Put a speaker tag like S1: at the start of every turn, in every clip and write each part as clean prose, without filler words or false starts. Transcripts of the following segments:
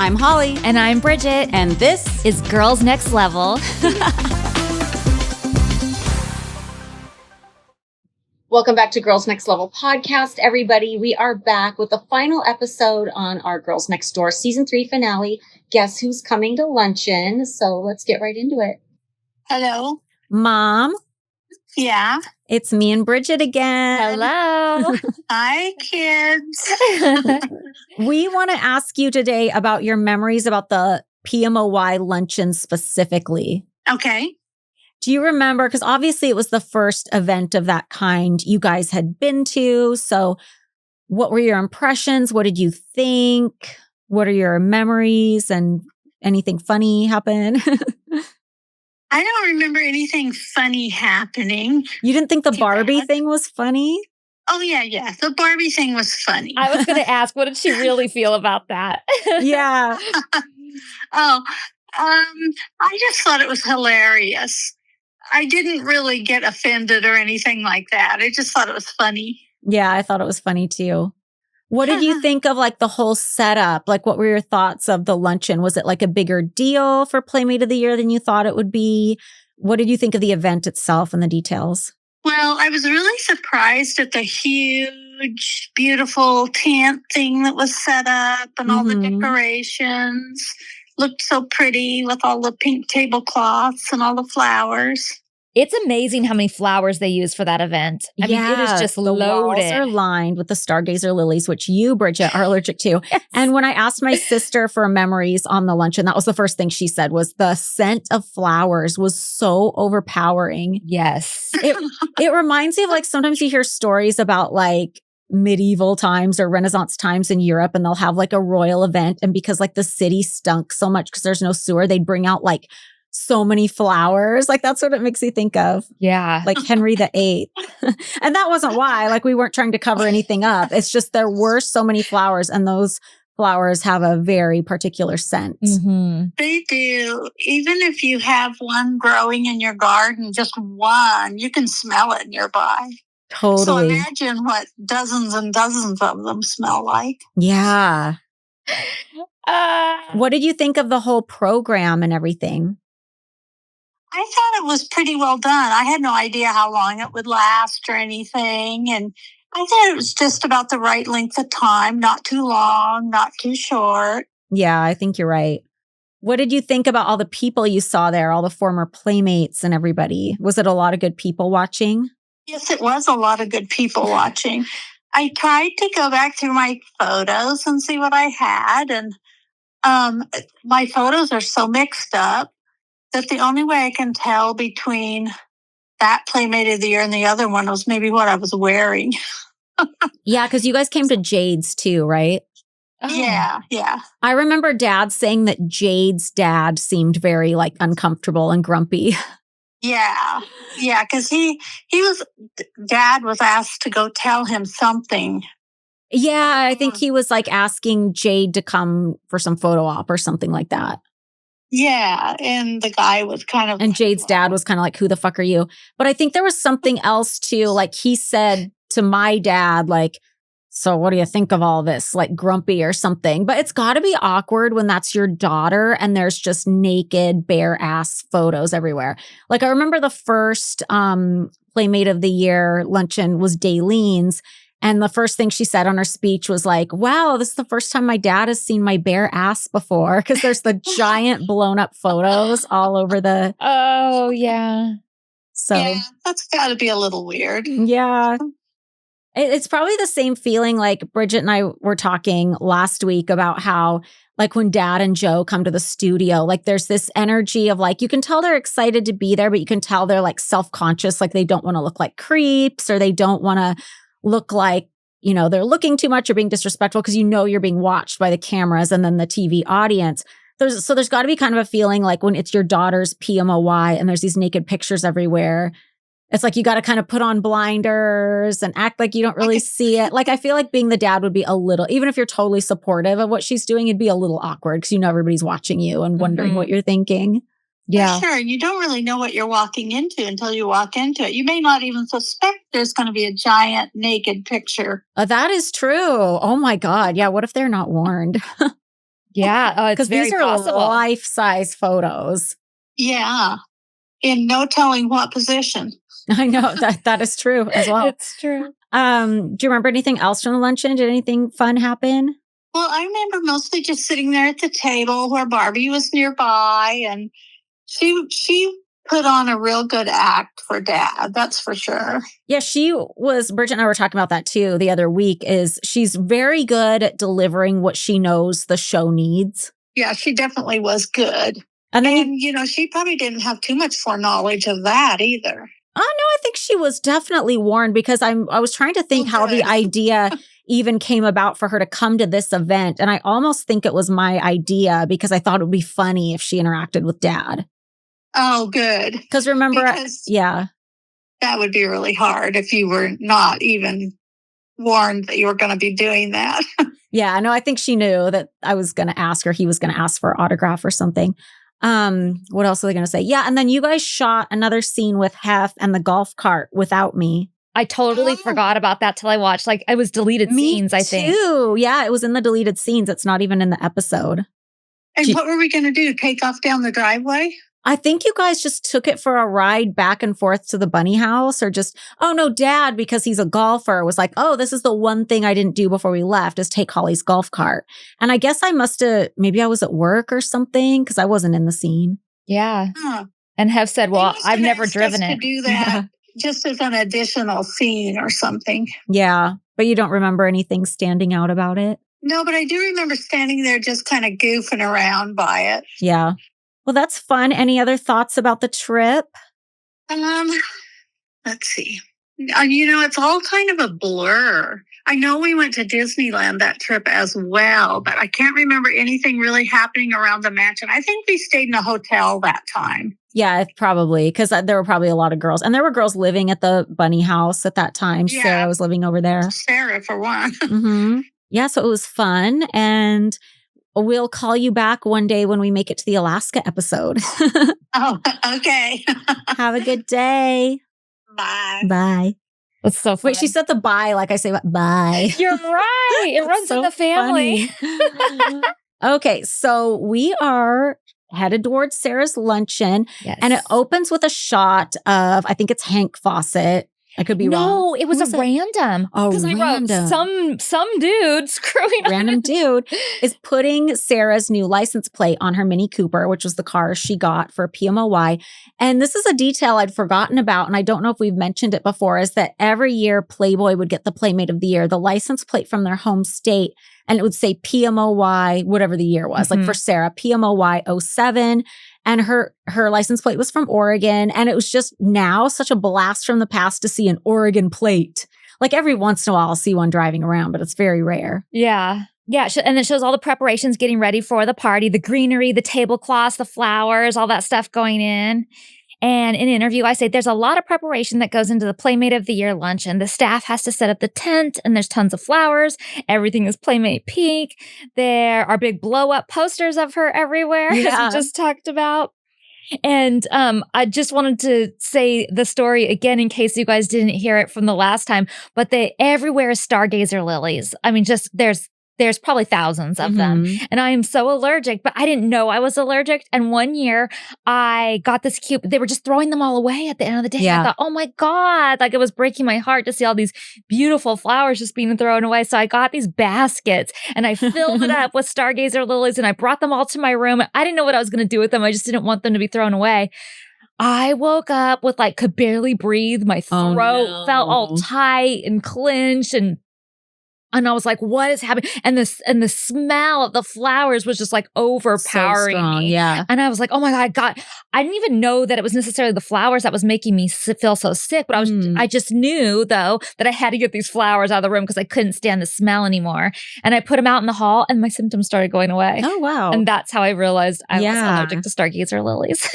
S1: I'm Holly.
S2: And I'm Bridget.
S1: And this
S2: is Girls Next Level.
S3: Welcome back to Girls Next Level podcast, everybody. We are back with the final episode on our Girls Next Door season 3 finale. Guess who's coming to Luncheon? So let's get right into it.
S4: Hello.
S1: Mom.
S4: Yeah.
S1: It's me and Bridget again.
S2: Hello.
S4: Hi, kids.
S1: We want to ask you today about your memories about the PMOY luncheon specifically.
S4: Okay.
S1: Do you remember? Because obviously it was the first event of that kind you guys had been to. So what were your impressions? What did you think? What are your memories? And anything funny happen?
S4: I don't remember anything funny happening.
S1: You didn't think the Barbie thing was funny?
S4: Oh, yeah. The Barbie thing was funny.
S2: I was going to ask, what did she really feel about that?
S1: Yeah.
S4: I just thought it was hilarious. I didn't really get offended or anything like that. I just thought it was funny.
S1: Yeah, I thought it was funny too. What did you think of like the whole setup? Like, what were your thoughts of the luncheon? Was it like a bigger deal for Playmate of the Year than you thought it would be? What did you think of the event itself and the details?
S4: Well, I was really surprised at the huge, beautiful tent thing that was set up and all the decorations. Looked so pretty with all the pink tablecloths and all the flowers.
S2: It's amazing how many flowers they use for that event. I mean, it is just
S1: the
S2: loaded.
S1: Walls are lined with the stargazer lilies, which you, Bridget, are allergic to.
S2: Yes.
S1: And when I asked my sister for memories on the luncheon, that was the first thing she said was the scent of flowers was so overpowering.
S2: Yes.
S1: It reminds me of like sometimes you hear stories about like medieval times or Renaissance times in Europe, and they'll have like a royal event. And because like the city stunk so much because there's no sewer, they'd bring out like so many flowers. Like that's what it makes me think of.
S2: Yeah.
S1: Like Henry VIII. And that wasn't why. Like we weren't trying to cover anything up. It's just there were so many flowers, and those flowers have a very particular scent.
S2: Mm-hmm.
S4: They do. Even if you have one growing in your garden, just one, you can smell it nearby.
S1: Totally.
S4: So imagine what dozens and dozens of them smell like.
S1: Yeah. What did you think of the whole program and everything?
S4: I thought it was pretty well done. I had no idea how long it would last or anything. And I thought it was just about the right length of time, not too long, not too short.
S1: Yeah, I think you're right. What did you think about all the people you saw there, all the former playmates and everybody? Was it a lot of good people watching?
S4: Yes, it was a lot of good people watching. I tried to go back through my photos and see what I had. And my photos are so mixed up that the only way I can tell between that Playmate of the Year and the other one was maybe what I was wearing.
S1: Yeah, because you guys came to Jade's too, right?
S2: Oh.
S4: Yeah.
S1: I remember Dad saying that Jade's dad seemed very like uncomfortable and grumpy.
S4: Yeah, because Dad was asked to go tell him something.
S1: Yeah, I think he was like asking Jade to come for some photo op or something like that.
S4: Yeah, and the guy was kind of...
S1: And Jade's dad was kind of like, who the fuck are you? But I think there was something else too. Like he said to my dad, like, so what do you think of all this? Like grumpy or something. But it's got to be awkward when that's your daughter and there's just naked, bare ass photos everywhere. Like I remember the first Playmate of the Year luncheon was Daylene's. And the first thing she said on her speech was like, wow, this is the first time my dad has seen my bare ass before. Because there's the giant blown up photos all over the...
S2: Oh, yeah.
S1: So
S4: yeah, that's got to be a little weird.
S1: Yeah. It's probably the same feeling like Bridget and I were talking last week about how like when Dad and Joe come to the studio, like there's this energy of like, you can tell they're excited to be there, but you can tell they're like self-conscious. Like they don't want to look like creeps or they don't want to look like, you know, they're looking too much or being disrespectful because you know you're being watched by the cameras and then the TV audience. There's got to be kind of a feeling like when it's your daughter's PMOY and there's these naked pictures everywhere, it's like you got to kind of put on blinders and act like you don't really see it. Like I feel like being the dad would be a little, even if you're totally supportive of what she's doing, it'd be a little awkward because you know everybody's watching you and wondering what you're thinking.
S2: Yeah.
S4: Sure. You don't really know what you're walking into until you walk into it. You may not even suspect there's going to be a giant naked picture.
S1: That is true. Oh my God. Yeah. What if they're not warned?
S2: Yeah. Oh, it's
S1: Because
S2: very
S1: these are
S2: possible.
S1: life-size photos.
S4: Yeah. In no telling what position.
S1: I know that is true as well.
S2: It's true.
S1: Do you remember anything else from the luncheon? Did anything fun happen?
S4: Well, I remember mostly just sitting there at the table where Barbie was nearby, and she put on a real good act for Dad, that's for sure.
S1: Yeah, Bridget and I were talking about that too the other week, is she's very good at delivering what she knows the show needs.
S4: Yeah, she definitely was good.
S1: And then
S4: And, she probably didn't have too much foreknowledge of that either.
S1: oh no, I think she was definitely warned, because I was trying to think how the
S4: good.
S1: idea even came about for her to come to this event. And I almost think it was my idea, because I thought it would be funny if she interacted with Dad.
S4: Oh, good.
S1: Because remember, yeah.
S4: That would be really hard if you were not even warned that you were going to be doing that.
S1: Yeah, no, I think she knew that I was going to ask her. He was going to ask for an autograph or something. What else are they going to say? Yeah, and then you guys shot another scene with Hef and the golf cart without me.
S2: I totally forgot about that till I watched. Like, it was deleted scenes, I think.
S1: Too. Yeah, it was in the deleted scenes. It's not even in the episode.
S4: And what were we going to do? Take off down the driveway?
S1: I think you guys just took it for a ride back and forth to the bunny house, or just, oh no, Dad, because he's a golfer, was like, oh, this is the one thing I didn't do before we left, is take Holly's golf cart. And I guess maybe I was at work or something, because I wasn't in the scene.
S2: Yeah.
S4: Huh.
S2: And Hef said, well, I've never driven
S4: to
S2: it.
S4: do that just as an additional scene or something.
S1: Yeah. But you don't remember anything standing out about it?
S4: No, but I do remember standing there just kind of goofing around by it.
S1: Yeah. Well, that's fun. Any other thoughts about the trip?
S4: Let's see. It's all kind of a blur. I know we went to Disneyland that trip as well, but I can't remember anything really happening around the mansion. I think we stayed in a hotel that time.
S1: Yeah, probably, because there were probably a lot of girls. And there were girls living at the bunny house at that time.
S4: Yeah.
S1: Sarah was living over there.
S4: Sarah, for one.
S1: Mm-hmm. Yeah, so it was fun. And we'll call you back one day when we make it to the Alaska episode.
S4: Oh, okay.
S1: Have a good day.
S4: Bye.
S1: Bye.
S2: That's so funny.
S1: Wait, she said the bye like I say bye.
S2: You're right. It runs in the family.
S1: Okay, so we are headed towards Sarah's luncheon.
S2: Yes.
S1: And it opens with a shot of, I think it's Hank Fawcett. I could be wrong.
S2: No, it was
S1: Who was
S2: a random.
S1: Oh,
S2: Because I wrote
S1: random.
S2: some dude screwing
S1: Random dude is putting Sarah's new license plate on her Mini Cooper, which was the car she got for PMOY. And this is a detail I'd forgotten about, and I don't know if we've mentioned it before, is that every year Playboy would get the Playmate of the Year, the license plate from their home state, and it would say PMOY, whatever the year was. Like for Sarah, PMOY 07. And her license plate was from Oregon. And it was just now such a blast from the past to see an Oregon plate. Like every once in a while, I'll see one driving around, but it's very rare.
S2: Yeah. Yeah. And it shows all the preparations getting ready for the party, the greenery, the tablecloths, the flowers, all that stuff going in. And in an interview, I say there's a lot of preparation that goes into the Playmate of the Year luncheon. The staff has to set up the tent, and there's tons of flowers. Everything is Playmate pink. There are big blow-up posters of her everywhere, as we just talked about. And I just wanted to say the story again in case you guys didn't hear it from the last time. But everywhere is stargazer lilies. I mean, just there's probably thousands of them. And I am so allergic, but I didn't know I was allergic. And one year I got this cute, they were just throwing them all away at the end of the day. I thought, oh my God, like it was breaking my heart to see all these beautiful flowers just being thrown away. So I got these baskets and I filled it up with stargazer lilies and I brought them all to my room. I didn't know what I was going to do with them. I just didn't want them to be thrown away. I woke up with could barely breathe. My throat felt all tight and clenched and I was like, what is happening? And the smell of the flowers was just overpowering me.
S1: Yeah.
S2: And I was like, oh my God, I didn't even know that it was necessarily the flowers that was making me feel so sick. But I just knew though that I had to get these flowers out of the room because I couldn't stand the smell anymore. And I put them out in the hall and my symptoms started going away.
S1: Oh, wow.
S2: And that's how I realized I was allergic to stargazer lilies.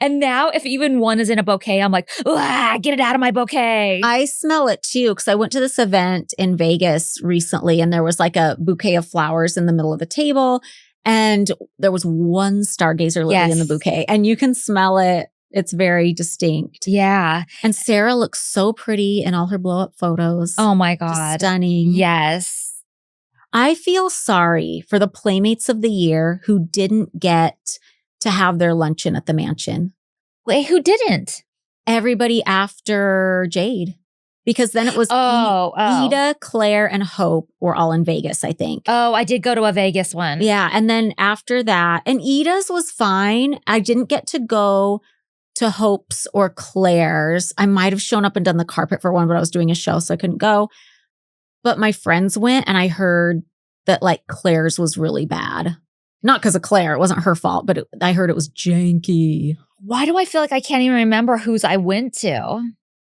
S2: And now if even one is in a bouquet, I'm like, get it out of my bouquet.
S1: I smell it too, because I went to this event in Vegas recently and there was a bouquet of flowers in the middle of the table. And there was one stargazer lily in the bouquet and you can smell it. It's very distinct.
S2: Yeah.
S1: And Sarah looks so pretty in all her blow up photos.
S2: Oh my God.
S1: Just stunning.
S2: Yes.
S1: I feel sorry for the Playmates of the Year who didn't get to have their luncheon at the mansion.
S2: Wait, who didn't?
S1: Everybody after Jade. Because then it was
S2: Oh.
S1: Ida, Claire, and Hope were all in Vegas, I think.
S2: Oh, I did go to a Vegas one.
S1: Yeah. And then after that, and Ida's was fine. I didn't get to go to Hope's or Claire's. I might have shown up and done the carpet for one, but I was doing a show, so I couldn't go. But my friends went, and I heard that like Claire's was really bad. Not because of Claire. It wasn't her fault, but I heard it was janky.
S2: Why do I feel like I can't even remember whose I went to?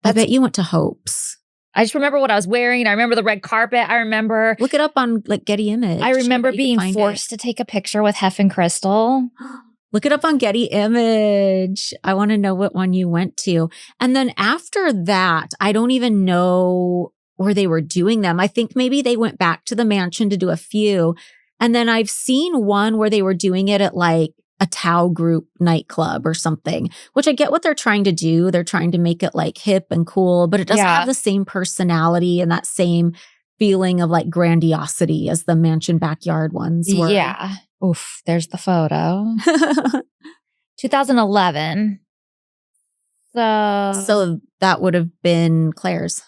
S1: I bet you went to Hope's.
S2: I just remember what I was wearing. I remember the red carpet. I remember.
S1: Look it up on like Getty Image.
S2: I remember being forced to take a picture with Hef and Crystal.
S1: Look it up on Getty Image. I want to know what one you went to. And then after that, I don't even know where they were doing them. I think maybe they went back to the mansion to do a few. And then I've seen one where they were doing it at like a Tao Group nightclub or something, which I get what they're trying to do. They're trying to make it like hip and cool, but it doesn't have the same personality and that same feeling of like grandiosity as the mansion backyard ones were.
S2: Yeah. Oof, there's the photo. 2011.
S1: So that would have been Claire's.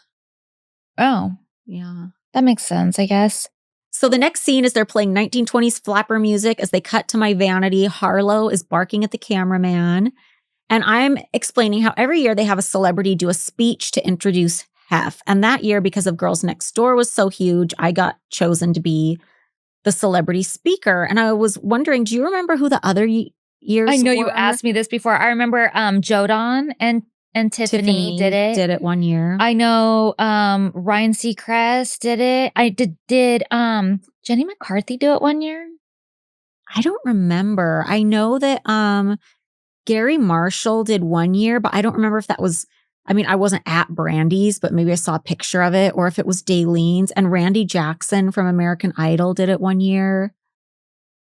S2: Oh.
S1: Yeah.
S2: That makes sense, I guess.
S1: So the next scene is they're playing 1920s flapper music. As they cut to my vanity, Harlow is barking at the cameraman. And I'm explaining how every year they have a celebrity do a speech to introduce Hef. And that year, because of Girls Next Door was so huge, I got chosen to be the celebrity speaker. And I was wondering, do you remember who the other years
S2: I know
S1: were?
S2: you asked me this before. I remember Jodan and Tiffany did it.
S1: Did it one year.
S2: I know Ryan Seacrest did it. I did Jenny McCarthy do it one year?
S1: I don't remember. I know that Gary Marshall did one year, but I don't remember if that was, I mean, I wasn't at Brandy's, but maybe I saw a picture of it, or if it was Daylene's. And Randy Jackson from American Idol did it one year.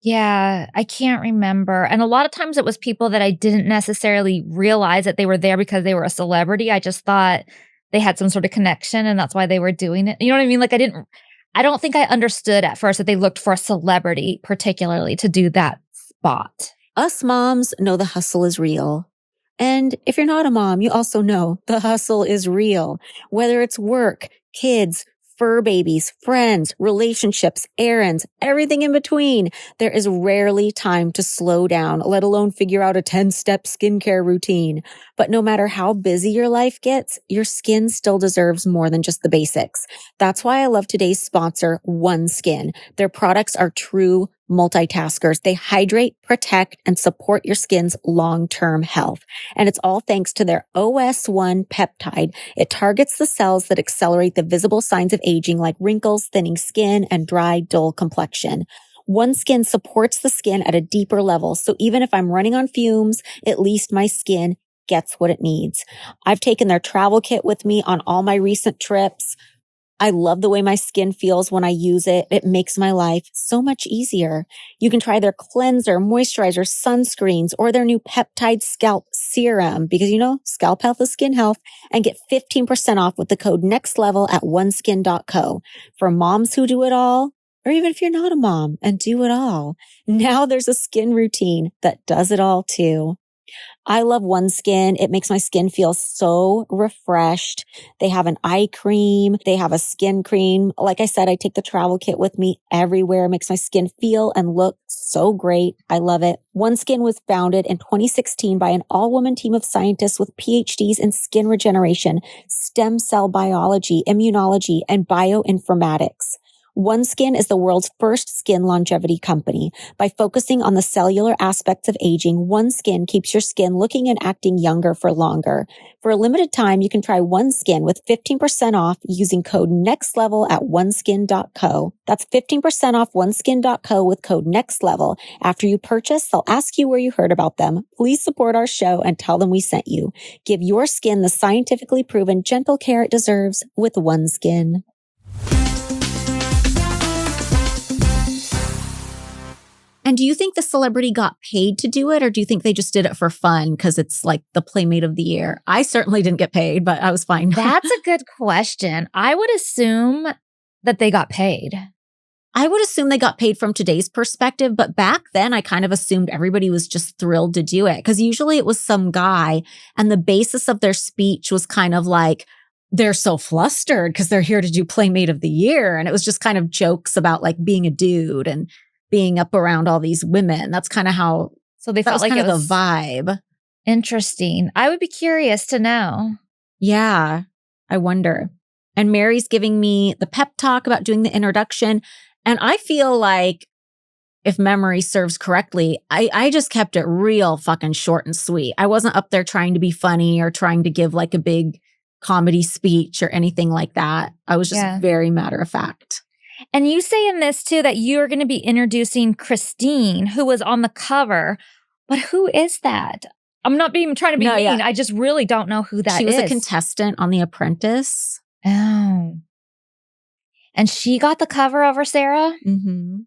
S2: Yeah, I can't remember. And a lot of times it was people that I didn't necessarily realize that they were there because they were a celebrity. I just thought they had some sort of connection and that's why they were doing it. You know what I mean? Like I don't think I understood at first that they looked for a celebrity particularly to do that spot.
S1: Us moms know the hustle is real. And if you're not a mom, you also know the hustle is real. Whether it's work, kids, fur babies, friends, relationships, errands, everything in between. There is rarely time to slow down, let alone figure out a 10-step skincare routine. But no matter how busy your life gets, your skin still deserves more than just the basics. That's why I love today's sponsor, OneSkin. Their products are true multitaskers. They hydrate, protect, and support your skin's long-term health. And it's all thanks to their OS1 peptide. It targets the cells that accelerate the visible signs of aging like wrinkles, thinning skin, and dry, dull complexion. OneSkin supports the skin at a deeper level. So even if I'm running on fumes, at least my skin gets what it needs. I've taken their travel kit with me on all my recent trips. I love the way my skin feels when I use it. It makes my life so much easier. You can try their cleanser, moisturizer, sunscreens, or their new peptide scalp serum because, you know, scalp health is skin health, and get 15% off with the code NEXTLEVEL at oneskin.co. For moms who do it all, or even if you're not a mom and do it all, now there's a skin routine that does it all too. I love OneSkin. It makes my skin feel so refreshed. They have an eye cream. They have a skin cream. Like I said, I take the travel kit with me everywhere. It makes my skin feel and look so great. I love it. OneSkin was founded in 2016 by an all-woman team of scientists with PhDs in skin regeneration, stem cell biology, immunology, and bioinformatics. OneSkin is the world's first skin longevity company. By focusing on the cellular aspects of aging, OneSkin keeps your skin looking and acting younger for longer. For a limited time, you can try OneSkin with 15% off using code NEXTLEVEL at oneskin.co. That's 15% off oneskin.co with code NEXTLEVEL. After you purchase, they'll ask you where you heard about them. Please support our show and tell them we sent you. Give your skin the scientifically proven gentle care it deserves with OneSkin. And do you think the celebrity got paid to do it, or do you think they just did it for fun because it's like the Playmate of the Year? I certainly didn't get paid, but I was fine.
S2: That's a good question. I would assume that they got paid.
S1: I would assume they got paid from today's perspective, but back then I kind of assumed everybody was just thrilled to do it because usually it was some guy and the basis of their speech was kind of like, they're so flustered because they're here to do Playmate of the Year. And it was just kind of jokes about like being a dude and being up around all these women. That's kind of how,
S2: So they
S1: that
S2: felt
S1: was
S2: like
S1: kind
S2: it
S1: of
S2: was
S1: the vibe.
S2: interesting. I would be curious to know.
S1: Yeah, I wonder. And Mary's giving me the pep talk about doing the introduction. And I feel like, if memory serves correctly, I just kept it real fucking short and sweet. I wasn't up there trying to be funny or trying to give like a big comedy speech or anything like that. I was just
S2: Yeah.
S1: very matter of fact.
S2: And you say in this too that you are going to be introducing Christine, who was on the cover. But who is that? I'm not even trying to be
S1: No,
S2: mean.
S1: yeah.
S2: I just really don't know who that is.
S1: She was a contestant on The Apprentice.
S2: Oh. And she got the cover over Sarah?
S1: Mm-hmm.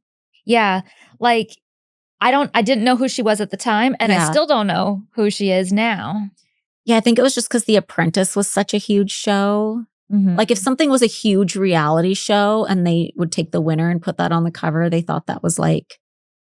S2: Yeah. Like, I didn't know who she was at the time, and I
S1: Yeah.
S2: still don't know who she is now.
S1: Yeah, I think it was just because The Apprentice was such a huge show.
S2: Mhm.
S1: Like if something was a huge reality show and they would take the winner and put that on the cover, they thought that was like,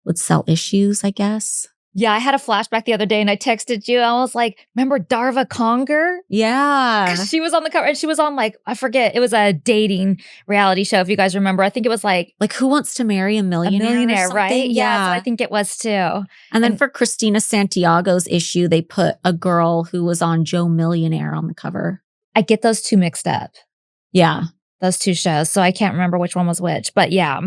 S1: would sell issues, I guess.
S2: Yeah, I had a flashback the other day and I texted you. I was like, remember Darva Conger?
S1: Yeah.
S2: 'Cause she was on the cover and she was on like, I forget, it was a dating reality show, if you guys remember. I think it was like
S1: Like Who Wants to Marry a
S2: a
S1: Millionaire?
S2: millionaire,
S1: or
S2: right?
S1: something?
S2: Yeah, that's what I think it was too.
S1: And then
S2: And-
S1: for Christina Santiago's issue, they put a girl who was on Joe Millionaire on the cover.
S2: I get those two mixed up,
S1: Yeah.
S2: those two shows. So I can't remember which one was which, but yeah.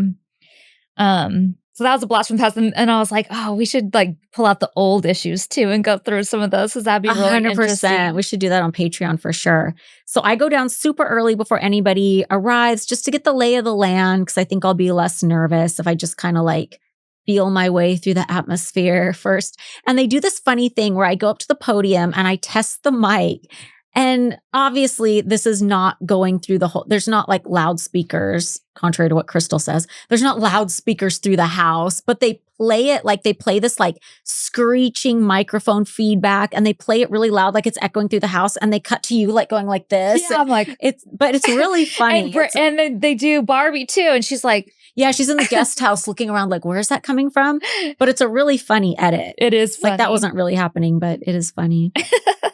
S2: So that was a blast from the past. And I was like, oh, we should like pull out the old issues too and go through some of those because that'd be really
S1: 100%.
S2: interesting.
S1: We should do that on Patreon for sure. So I go down super early before anybody arrives just to get the lay of the land because I think I'll be less nervous if I just kind of like feel my way through the atmosphere first. And they do this funny thing where I go up to the podium and I test the mic. And obviously, this is not going through the whole, there's not like loudspeakers, contrary to what Crystal says. There's not loudspeakers through the house, but they play it like they play this like screeching microphone feedback and they play it really loud, like it's echoing through the house. And they cut to you like going like this.
S2: Yeah, I'm like,
S1: But it's really funny.
S2: and then they do Barbie too. And she's like,
S1: Yeah, she's in the guest house looking around like, where's that coming from? But it's a really funny edit.
S2: it is funny.
S1: Like that wasn't really happening, but it is funny.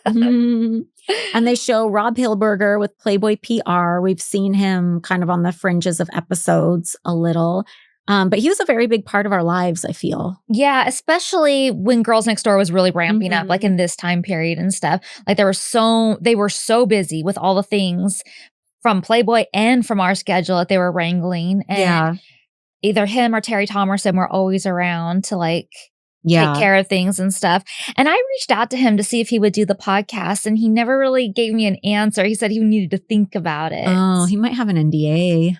S1: Mhm. And they show Rob Hilberger with Playboy PR. We've seen him kind of on the fringes of episodes a little. But he was a very big part of our lives, I feel.
S2: Yeah, especially when Girls Next Door was really ramping up, like in this time period and stuff. Like they were so busy with all the things from Playboy and from our schedule that they were wrangling. And either him or Terry Thomerson were always around to like take care of things and stuff. And I reached out to him to see if he would do the podcast, and he never really gave me an answer. He said he needed to think about it.
S1: Oh, he might have an NDA.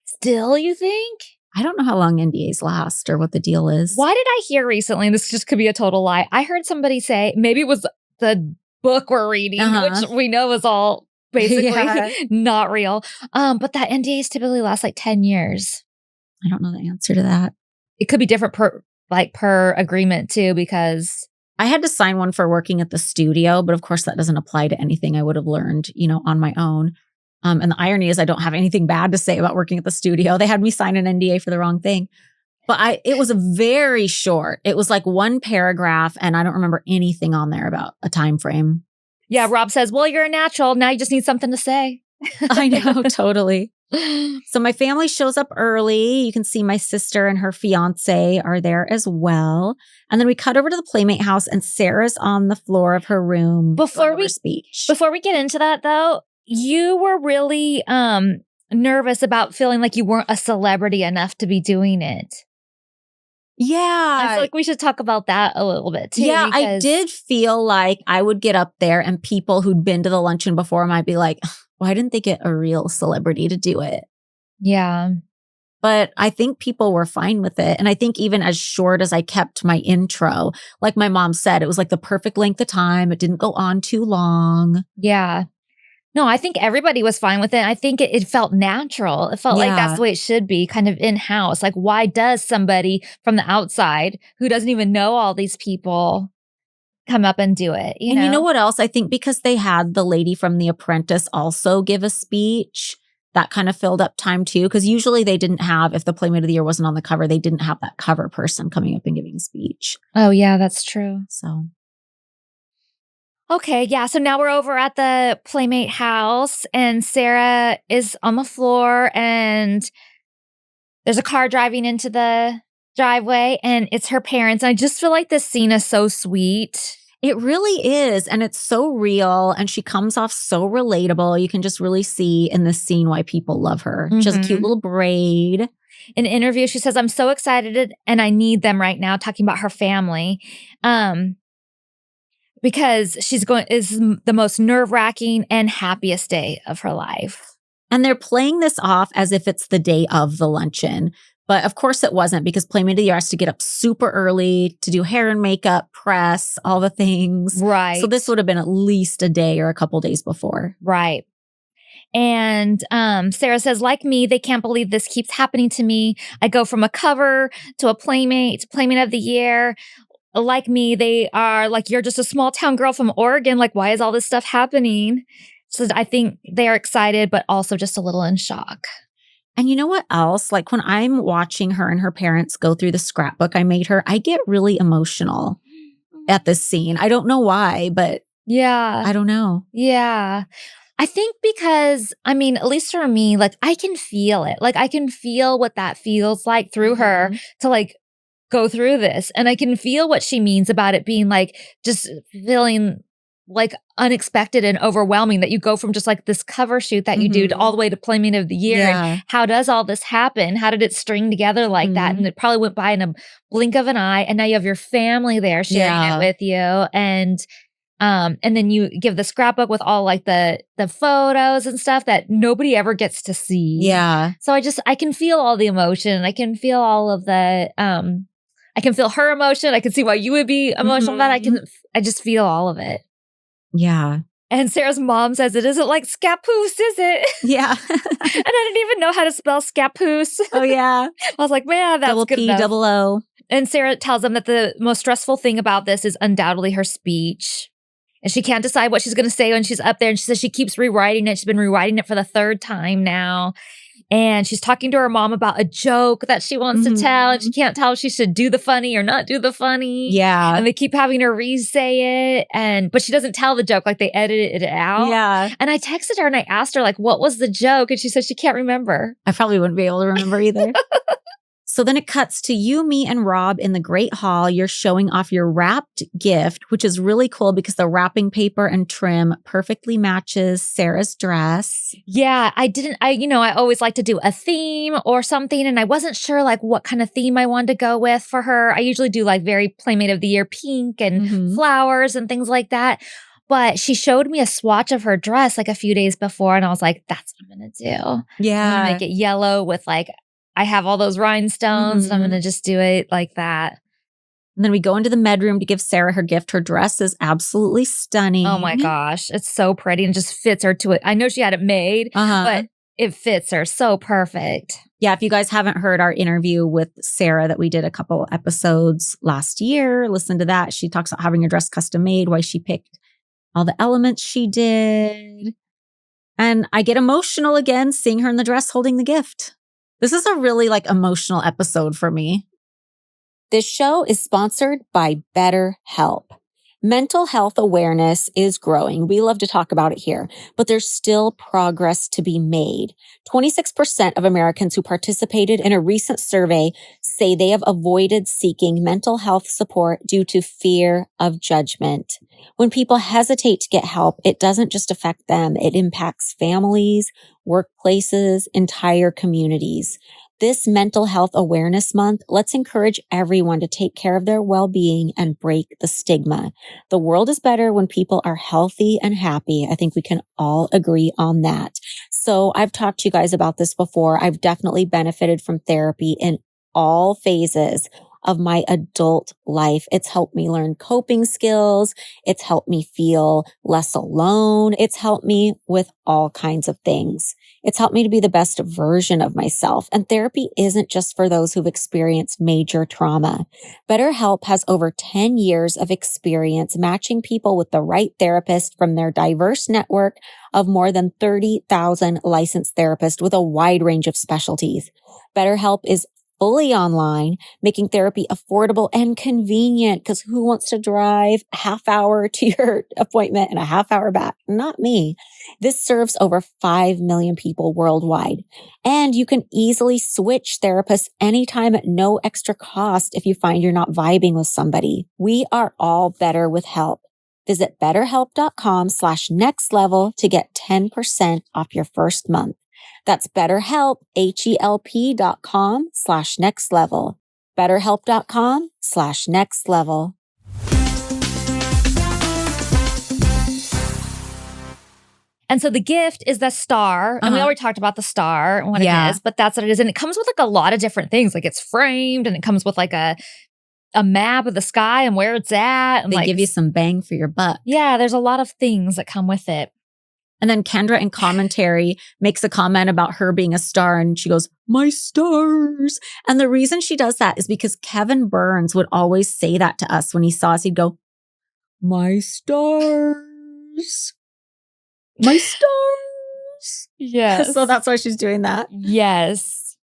S2: Still, you think?
S1: I don't know how long NDAs last or what the deal is.
S2: Why did I hear recently, and this just could be a total lie, I heard somebody say, maybe it was the book we're reading, which we know is all basically not real, but that NDAs typically last like 10 years.
S1: I don't know the answer to that.
S2: It could be different per agreement too, because
S1: I had to sign one for working at the studio, but of course that doesn't apply to anything I would have learned, on my own. And the irony is I don't have anything bad to say about working at the studio. They had me sign an NDA for the wrong thing. But it was very short. It was like one paragraph and I don't remember anything on there about a time frame.
S2: Yeah, Rob says, well, you're a natural. Now you just need something to say.
S1: I know, totally. So my family shows up early. You can see my sister and her fiance are there as well. And then we cut over to the Playmate house and Sarah's on the floor of her room.
S2: Before we get into that though, you were really nervous about feeling like you weren't a celebrity enough to be doing it.
S1: Yeah.
S2: I feel like we should talk about that a little bit too.
S1: Yeah, I did feel like I would get up there and people who'd been to the luncheon before might be like, why didn't they get a real celebrity to do it?
S2: Yeah.
S1: But I think people were fine with it. And I think even as short as I kept my intro, like my mom said, it was like the perfect length of time. It didn't go on too long.
S2: Yeah. No, I think everybody was fine with it. I think it felt natural. It felt like that's the way it should be, kind of in-house. Like, why does somebody from the outside who doesn't even know all these people come up and do it? You know
S1: what else? I think because they had the lady from The Apprentice also give a speech. that kind of filled up time too. Because usually they didn't have, if the Playmate of the Year wasn't on the cover, they didn't have that cover person coming up and giving a speech.
S2: Oh, yeah, that's true.
S1: So
S2: Okay, yeah. So now we're over at the Playmate house, and Sarah is on the floor, and there's a car driving into the driveway, and it's her parents. And I just feel like this scene is so sweet.
S1: it really is. And it's so real. And she comes off so relatable. You can just really see in this scene why people love her. She has a cute
S2: Mhm.
S1: little braid.
S2: In an interview, she says, "I'm so excited and I need them right now," talking about her family. Because is the most nerve-wracking and happiest day of her life.
S1: And they're playing this off as if it's the day of the luncheon. But of course it wasn't, because Playmate of the Year has to get up super early to do hair and makeup, press, all the things.
S2: Right.
S1: So this would have been at least a day or a couple days before.
S2: Right. And Sarah says, "Like me, they can't believe this keeps happening to me. I go from a cover to a Playmate to Playmate of the Year. Like me, they are like, you're just a small town girl from Oregon. Like, why is all this stuff happening?" So I think they are excited, but also just a little in shock.
S1: And you know what else? Like when I'm watching her and her parents go through the scrapbook I made her, I get really emotional at this scene. I don't know why, but
S2: Yeah.
S1: I don't know.
S2: Yeah. I think because, I mean, at least for me, like I can feel it. Like I can feel what that feels like through her
S1: Mhm.
S2: to like go through this. And I can feel what she means about it being like just feeling like unexpected and overwhelming that you go from just like this cover shoot that you do to
S1: Mhm.
S2: all the way to Playmate of the Year.
S1: Yeah.
S2: And how does all this happen? How did it string together like that?
S1: Mhm.
S2: And it probably went by in a blink of an eye. And now you have your family there sharing
S1: Yeah.
S2: it with you. And then you give the scrapbook with all like the photos and stuff that nobody ever gets to see.
S1: Yeah.
S2: So I can feel all the emotion. I can feel all of the I can feel her emotion. I can see why you would be emotional about it.
S1: Mhm.
S2: I just feel all of it.
S1: Yeah.
S2: And Sarah's mom says it isn't like scappoose, is it?
S1: Yeah.
S2: And I didn't even know how to spell scappoose.
S1: Oh, yeah.
S2: I was like, man, that's
S1: Double
S2: good
S1: P,
S2: enough.
S1: double O.
S2: And Sarah tells them that the most stressful thing about this is undoubtedly her speech. And she can't decide what she's going to say when she's up there. And she says she keeps rewriting it. She's been rewriting it for the third time now. And she's talking to her mom about a joke that she wants to tell. And she can't tell if she should do the funny or not do the funny.
S1: Yeah.
S2: And they keep having her re-say it. But she doesn't tell the joke, like they edited it out.
S1: Yeah.
S2: And I texted her and I asked her, like, what was the joke? And she said she can't remember.
S1: I probably wouldn't be able to remember either. So then it cuts to you, me, and Rob in the Great Hall. You're showing off your wrapped gift, which is really cool because the wrapping paper and trim perfectly matches Sarah's dress.
S2: Yeah, I always like to do a theme or something. And I wasn't sure like what kind of theme I wanted to go with for her. I usually do like very Playmate of the Year pink and
S1: Mhm.
S2: flowers and things like that. But she showed me a swatch of her dress like a few days before. And I was like, that's what I'm going to do. I'm going
S1: Yeah.
S2: to make it yellow with like, I have all those rhinestones. And I'm
S1: Mhm.
S2: going to just do it like that.
S1: And then we go into the bedroom to give Sarah her gift. Her dress is absolutely stunning.
S2: Oh my gosh. It's so pretty and just fits her to it. I know she had it made,
S1: Uh-huh.
S2: but it fits her so perfect.
S1: Yeah, if you guys haven't heard our interview with Sarah that we did a couple episodes last year, listen to that. She talks about having her dress custom made, why she picked all the elements she did. And I get emotional again seeing her in the dress holding the gift. This is a really like emotional episode for me. This show is sponsored by BetterHelp. Mental health awareness is growing. We love to talk about it here, but there's still progress to be made. 26% of Americans who participated in a recent survey say they have avoided seeking mental health support due to fear of judgment. When people hesitate to get help, it doesn't just affect them. It impacts families, workplaces, entire communities. This Mental Health Awareness Month, let's encourage everyone to take care of their well-being and break the stigma. The world is better when people are healthy and happy. I think we can all agree on that. So I've talked to you guys about this before. I've definitely benefited from therapy in all phases. of my adult life. It's helped me learn coping skills. It's helped me feel less alone. It's helped me with all kinds of things. It's helped me to be the best version of myself. And therapy isn't just for those who've experienced major trauma. BetterHelp has over 10 years of experience matching people with the right therapist from their diverse network of more than 30,000 licensed therapists with a wide range of specialties. BetterHelp is fully online, making therapy affordable and convenient, because who wants to drive a half hour to your appointment and a half hour back? Not me. This serves over 5 million people worldwide. And you can easily switch therapists anytime at no extra cost if you find you're not vibing with somebody. We are all better with help. Visit betterhelp.com/nextlevel to get 10% off your first month. That's BetterHelp, HELP.com/nextlevel. BetterHelp.com/nextlevel.
S2: And so the gift is the star. And we already talked about the star and what it is, but that's what it is. And it comes with like a lot of different things. Like it's framed and it comes with like a map of the sky and where it's at. And
S1: They
S2: like,
S1: give you some bang for your buck.
S2: Yeah, there's a lot of things that come with it.
S1: And then Kendra in commentary makes a comment about her being a star and she goes, "My stars." And the reason she does that is because Kevin Burns would always say that to us when he saw us. He'd go, "My stars. My stars."
S2: Yes.
S1: So that's why she's doing that.
S2: Yes.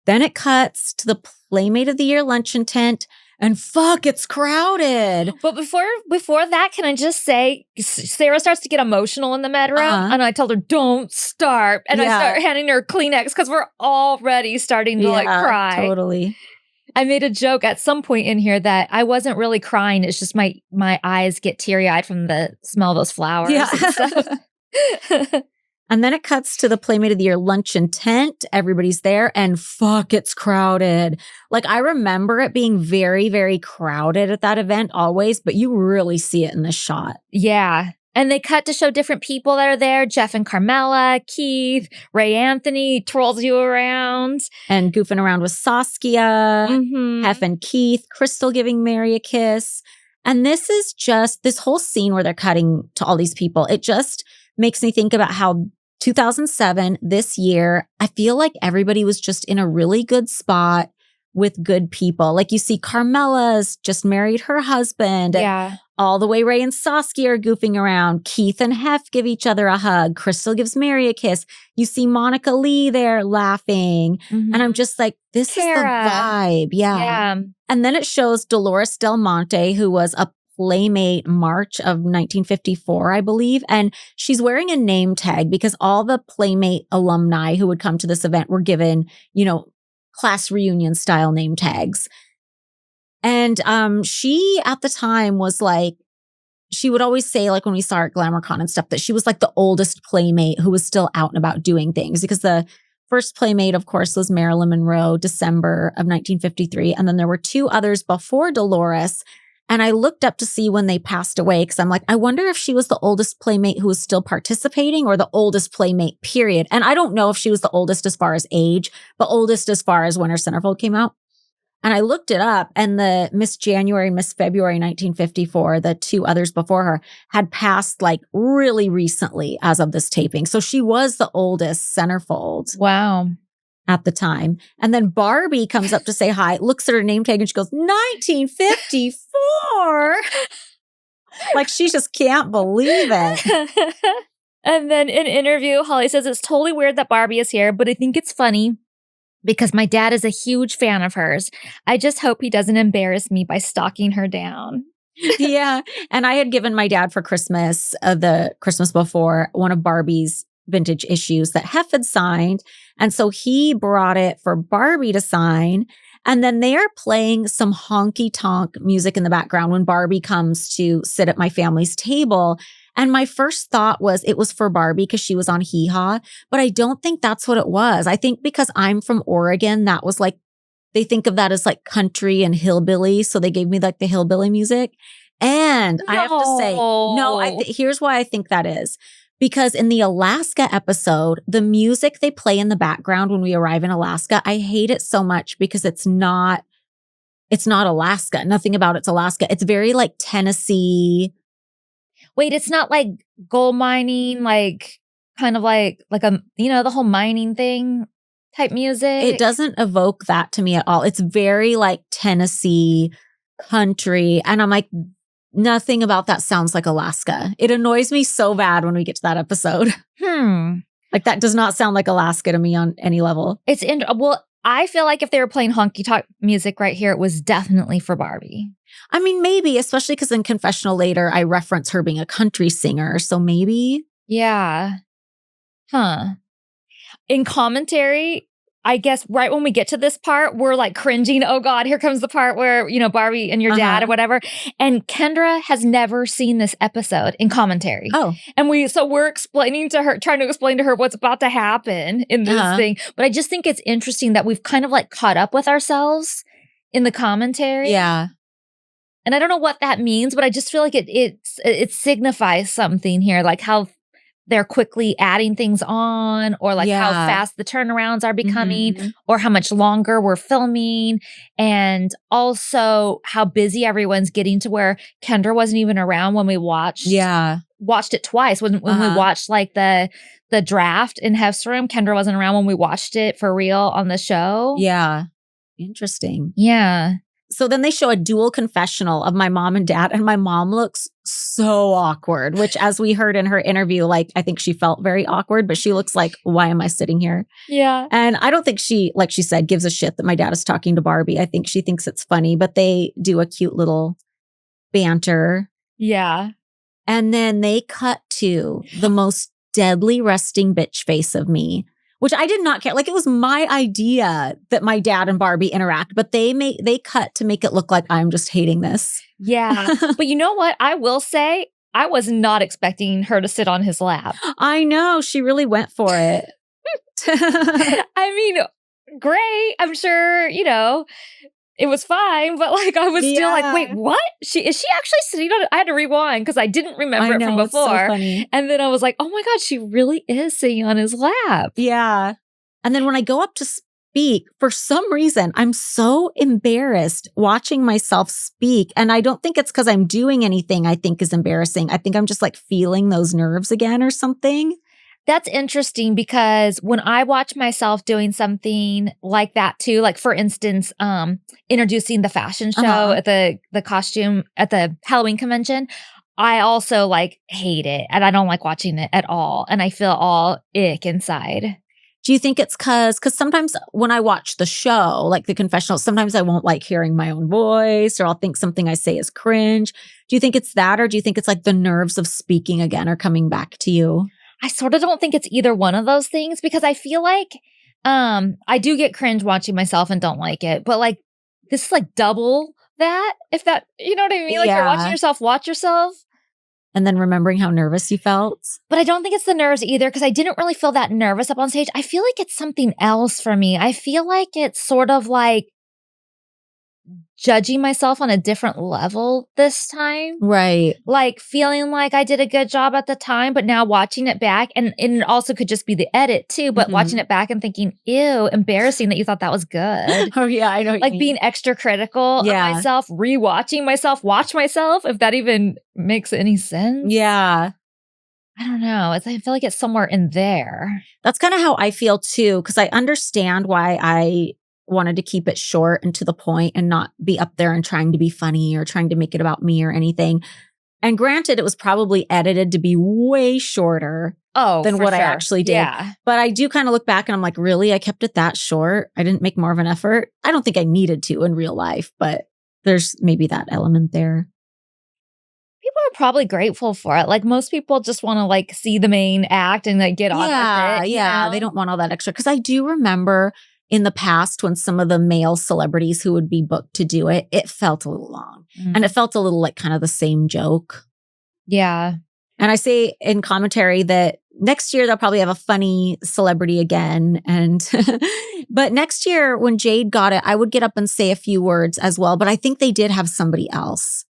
S1: Then it cuts to the Playmate of the Year luncheon tent. And fuck, it's crowded.
S2: But before that, can I just say, Sarah starts to get emotional in the med room, and I told her, "Don't start." And I start handing her Kleenex because we're already starting to like cry.
S1: Totally.
S2: I made a joke at some point in here that I wasn't really crying. It's just my eyes get teary-eyed from the smell of those flowers and stuff.
S1: And then it cuts to the Playmate of the Year luncheon tent. Everybody's there and fuck, it's crowded. Like I remember it being very, very crowded at that event always, but you really see it in this shot.
S2: Yeah. And they cut to show different people that are there. Jeff and Carmela, Keith, Ray Anthony twirls you around.
S1: And goofing around with Saskia, Hef and Keith, Crystal giving Mary a kiss. And this is just, this whole scene where they're cutting to all these people, it just makes me think about how 2007, this year, I feel like everybody was just in a really good spot with good people. Like you see Carmela's just married her husband.
S2: Yeah.
S1: All the way Ray and Saskia are goofing around. Keith and Hef give each other a hug. Crystal gives Mary a kiss. You see Monica Lee there laughing. And I'm just like, this is the vibe. Yeah. And then it shows Dolores Del Monte, who was a Playmate March of 1954, I believe. And she's wearing a name tag because all the Playmate alumni who would come to this event were given, class reunion style name tags. And she at the time was like, she would always say, like when we saw her at GlamourCon and stuff, that she was like the oldest Playmate who was still out and about doing things, because the first Playmate, of course, was Marilyn Monroe, December of 1953. And then there were two others before Dolores. And I looked up to see when they passed away, because I'm like, I wonder if she was the oldest Playmate who was still participating or the oldest Playmate, period. And I don't know if she was the oldest as far as age, but oldest as far as when her centerfold came out. And I looked it up, and the Miss January, Miss February 1954, the two others before her, had passed like really recently as of this taping. So she was the oldest centerfold.
S2: Wow.
S1: At the time. And then Barbie comes up to say hi, looks at her name tag, and she goes, 1954. Like she just can't believe it.
S2: And then in interview, Holly says, "It's totally weird that Barbie is here, but I think it's funny because my dad is a huge fan of hers. I just hope he doesn't embarrass me by stalking her down."
S1: Yeah. And I had given my dad for Christmas, the Christmas before, one of Barbie's vintage issues that Hef had signed. And so he brought it for Barbie to sign. And then they are playing some honky tonk music in the background when Barbie comes to sit at my family's table. And my first thought was it was for Barbie because she was on Hee-Haw, but I don't think that's what it was. I think because I'm from Oregon, that was like, they think of that as like country and hillbilly. So they gave me like the hillbilly music. And I have to say, no, here's why I think that is. Because in the Alaska episode, the music they play in the background when we arrive in Alaska, I hate it so much because it's not it's not Alaska. Nothing about it's Alaska. It's very like Tennessee.
S2: Wait, it's not like gold mining, like kind of like a the whole mining thing type music?
S1: It doesn't evoke that to me at all. It's very like Tennessee country. And I'm like, nothing about that sounds like Alaska. It annoys me so bad when we get to that episode. Like that does not sound like Alaska to me on any level.
S2: Well, I feel like if they were playing honky tonk music right here, it was definitely for Barbie.
S1: I mean, maybe, especially because in Confessional later, I reference her being a country singer. So maybe.
S2: Yeah. Huh. In commentary, I guess right when we get to this part, we're like cringing. Oh God, here comes the part where, Barbie and your dad or whatever. And Kendra has never seen this episode in commentary.
S1: Oh.
S2: And we're explaining to her, trying to explain to her what's about to happen in this thing. But I just think it's interesting that we've kind of like caught up with ourselves in the commentary.
S1: Yeah.
S2: And I don't know what that means, but I just feel like it signifies something here, like how they're quickly adding things on, or like how fast the turnarounds are becoming, or how much longer we're filming, and also how busy everyone's getting to where Kendra wasn't even around when we watched it twice. When we watched like the draft in Hef's room, Kendra wasn't around when we watched it for real on the show.
S1: Yeah. Interesting.
S2: Yeah.
S1: So then they show a dual confessional of my mom and dad, and my mom looks so awkward, which as we heard in her interview, like I think she felt very awkward, but she looks like, why am I sitting here?
S2: Yeah.
S1: And I don't think she, like she said, gives a shit that my dad is talking to Barbie. I think she thinks it's funny, but they do a cute little banter.
S2: Yeah.
S1: And then they cut to the most deadly resting bitch face of me, which I did not care. Like it was my idea that my dad and Barbie interact, but they cut to make it look like I'm just hating this.
S2: Yeah. But you know what? I will say I was not expecting her to sit on his lap.
S1: I know. She really went for it.
S2: I mean, great. I'm sure, it was fine, but like I was still like, wait, what? Is she actually sitting on it? I had to rewind because I didn't remember it from before. It's so
S1: funny.
S2: And then I was like, oh my God, she really is sitting on his lap.
S1: Yeah. And then when I go up to speak, for some reason, I'm so embarrassed watching myself speak. And I don't think it's because I'm doing anything I think is embarrassing. I think I'm just like feeling those nerves again or something.
S2: That's interesting because when I watch myself doing something like that too, like for instance, introducing the fashion show at the costume at the Halloween convention, I also like hate it and I don't like watching it at all. And I feel all ick inside.
S1: Do you think it's because sometimes when I watch the show, like the confessional, sometimes I won't like hearing my own voice or I'll think something I say is cringe. Do you think it's that or do you think it's like the nerves of speaking again are coming back to you?
S2: I sort of don't think it's either one of those things because I feel like I do get cringe watching myself and don't like it. But like this is like double that, if that, you know what I mean? Like you're watching yourself watch yourself.
S1: And then remembering how nervous you felt.
S2: But I don't think it's the nerves either because I didn't really feel that nervous up on stage. I feel like it's something else for me. I feel like it's sort of like judging myself on a different level this time.
S1: Right.
S2: Like feeling like I did a good job at the time, but now watching it back, and it also could just be the edit too, but watching it back and thinking, ew, embarrassing that you thought that was good.
S1: Oh yeah, I know what
S2: like
S1: you mean.
S2: being extra critical of myself, rewatching myself, watch myself, if that even makes any sense.
S1: Yeah.
S2: I don't know. I feel like it's somewhere in there.
S1: That's kind of how I feel too, because I understand why I wanted to keep it short and to the point and not be up there and trying to be funny or trying to make it about me or anything. And granted, it was probably edited to be way shorter than what I actually did.
S2: Yeah.
S1: But I do kind of look back and I'm like, really? I kept it that short? I didn't make more of an effort? I don't think I needed to in real life, but there's maybe that element there.
S2: People are probably grateful for it. Like most people just want to like see the main act and like get on with it.
S1: Yeah. They don't want all that extra. Because I do remember in the past when some of the male celebrities who would be booked to do it, it felt a little long. And it felt a little like kind of the same joke.
S2: Yeah.
S1: And I say in commentary that next year they'll probably have a funny celebrity again. And but next year when Jade got it, I would get up and say a few words as well. But I think they did have somebody else.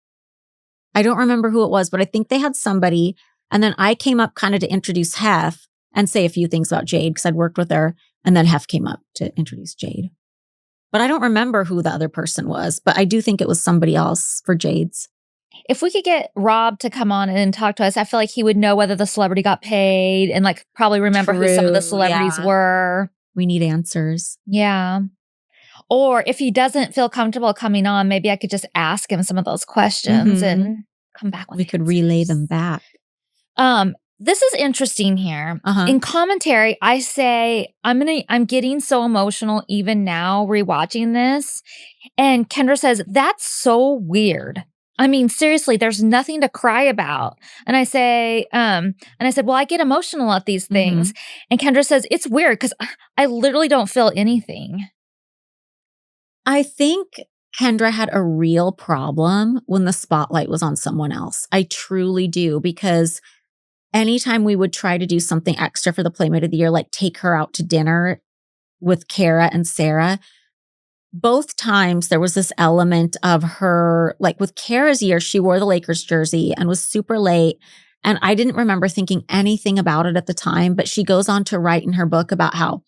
S1: I don't remember who it was, but I think they had somebody. And then I came up kind of to introduce Hef and say a few things about Jade because I'd worked with her. And then Hef came up to introduce Jade. But I don't remember who the other person was, but I do think it was somebody else for Jade's.
S2: If we could get Rob to come on and talk to us, I feel like he would know whether the celebrity got paid and like probably remember who some of the
S1: True,
S2: celebrities
S1: yeah.
S2: were.
S1: We need answers.
S2: Yeah. Or if he doesn't feel comfortable coming on, maybe I could just ask him some of those questions and come back with
S1: We could relay them back.
S2: This is interesting here. In commentary, I say I'm getting so emotional even now rewatching this. And Kendra says, that's so weird. I mean, seriously, there's nothing to cry about. And I say, well, I get emotional at these things. And Kendra says, it's weird because I literally don't feel anything.
S1: I think Kendra had a real problem when the spotlight was on someone else. I truly do, because anytime we would try to do something extra for the Playmate of the Year, like take her out to dinner with Kara and Sarah, both times there was this element of her, like with Kara's year, she wore the Lakers jersey and was super late. And I didn't remember thinking anything about it at the time, but she goes on to write in her book about how,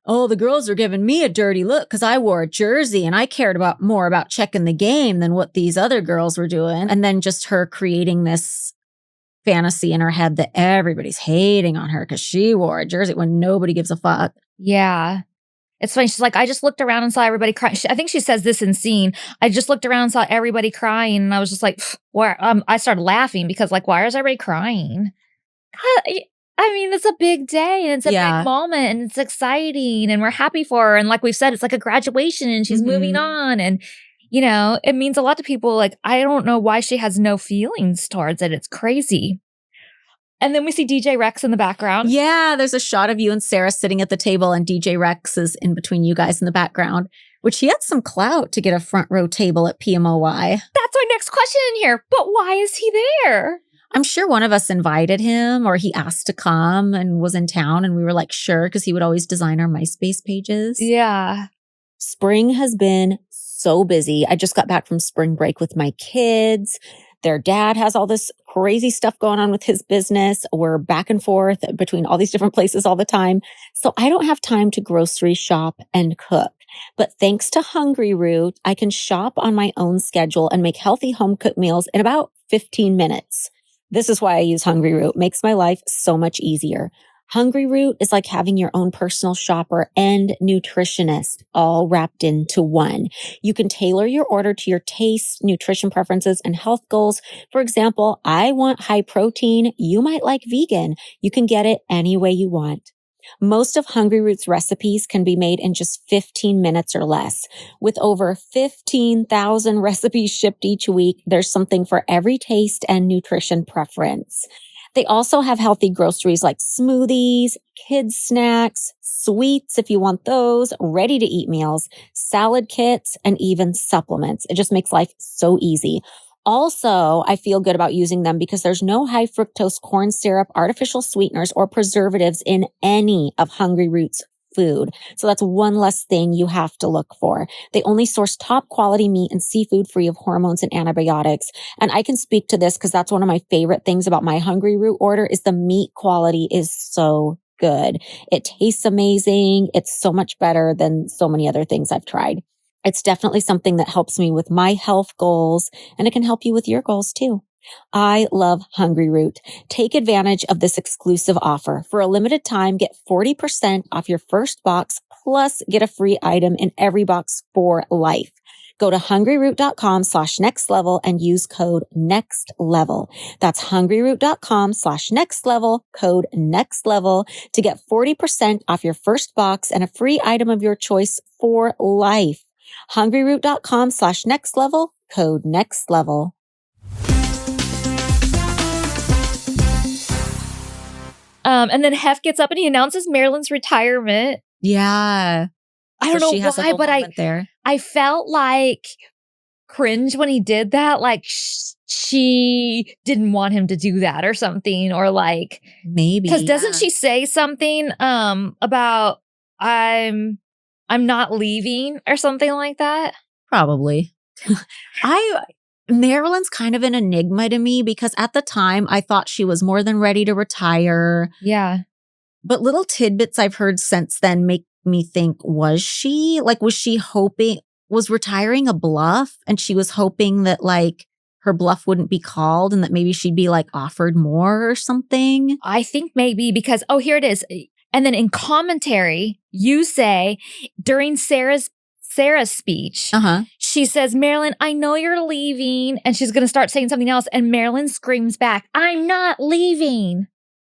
S1: oh, the girls are giving me a dirty look because I wore a jersey and I cared more about checking the game than what these other girls were doing. And then just her creating this fantasy in her head that everybody's hating on her because she wore a jersey when nobody gives a fuck.
S2: Yeah. It's funny. She's like, I just looked around and saw everybody crying. I think she says this in scene. I just looked around and saw everybody crying. And I was just like, where? I started laughing because like, why is everybody crying? I mean, it's a big day and it's a big moment and it's exciting and we're happy for her. And like we've said, it's like a graduation and she's moving on. And, you know, it means a lot to people. Like, I don't know why she has no feelings towards it. It's crazy. And then we see DJ Rex in the background.
S1: Yeah, there's a shot of you and Sarah sitting at the table and DJ Rex is in between you guys in the background, which he had some clout to get a front row table at PMOY.
S2: That's our next question in here. But why is he there?
S1: I'm sure one of us invited him or he asked to come and was in town and we were like, sure, because he would always design our MySpace pages.
S2: Yeah.
S1: Spring has been so busy. I just got back from spring break with my kids. Their dad has all this crazy stuff going on with his business. We're back and forth between all these different places all the time. So I don't have time to grocery shop and cook. But thanks to Hungryroot, I can shop on my own schedule and make healthy home cooked meals in about 15 minutes. This is why I use Hungryroot. It makes my life so much easier. Hungryroot is like having your own personal shopper and nutritionist all wrapped into one. You can tailor your order to your taste, nutrition preferences, and health goals. For example, I want high protein. You might like vegan. You can get it any way you want. Most of Hungryroot's recipes can be made in just 15 minutes or less. With over 15,000 recipes shipped each week, there's something for every taste and nutrition preference. They also have healthy groceries like smoothies, kids snacks, sweets if you want those, ready to eat meals, salad kits, and even supplements. It just makes life so easy. Also, I feel good about using them because there's no high fructose corn syrup, artificial sweeteners, or preservatives in any of Hungryroot's food. So that's one less thing you have to look for. They only source top quality meat and seafood free of hormones and antibiotics. And I can speak to this because that's one of my favorite things about my Hungryroot order is the meat quality is so good. It tastes amazing. It's so much better than so many other things I've tried. It's definitely something that helps me with my health goals, and it can help you with your goals too. I love Hungryroot. Take advantage of this exclusive offer. For a limited time, get 40% off your first box, plus get a free item in every box for life. Go to hungryroot.com/nextlevel and use code NEXTLEVEL. That's hungryroot.com/nextlevel, code NEXTLEVEL to get 40% off your first box and a free item of your choice for life. hungryroot.com/nextlevel, code NEXTLEVEL.
S2: And then Hef gets up and he announces Marilyn's retirement.
S1: Yeah.
S2: I don't know why, but I felt like cringe when he did that. Like she didn't want him to do that or something, or like
S1: maybe
S2: because doesn't she say something about I'm not leaving or something like that?
S1: Probably. Marilyn's kind of an enigma to me because at the time I thought she was more than ready to retire.
S2: Yeah.
S1: But little tidbits I've heard since then make me think, was she hoping, was retiring a bluff? And she was hoping that like her bluff wouldn't be called and that maybe she'd be like offered more or something.
S2: I think maybe because, here it is. And then in commentary, you say during Sarah's speech, she says, Marilyn, I know you're leaving. And she's going to start saying something else. And Marilyn screams back, I'm not leaving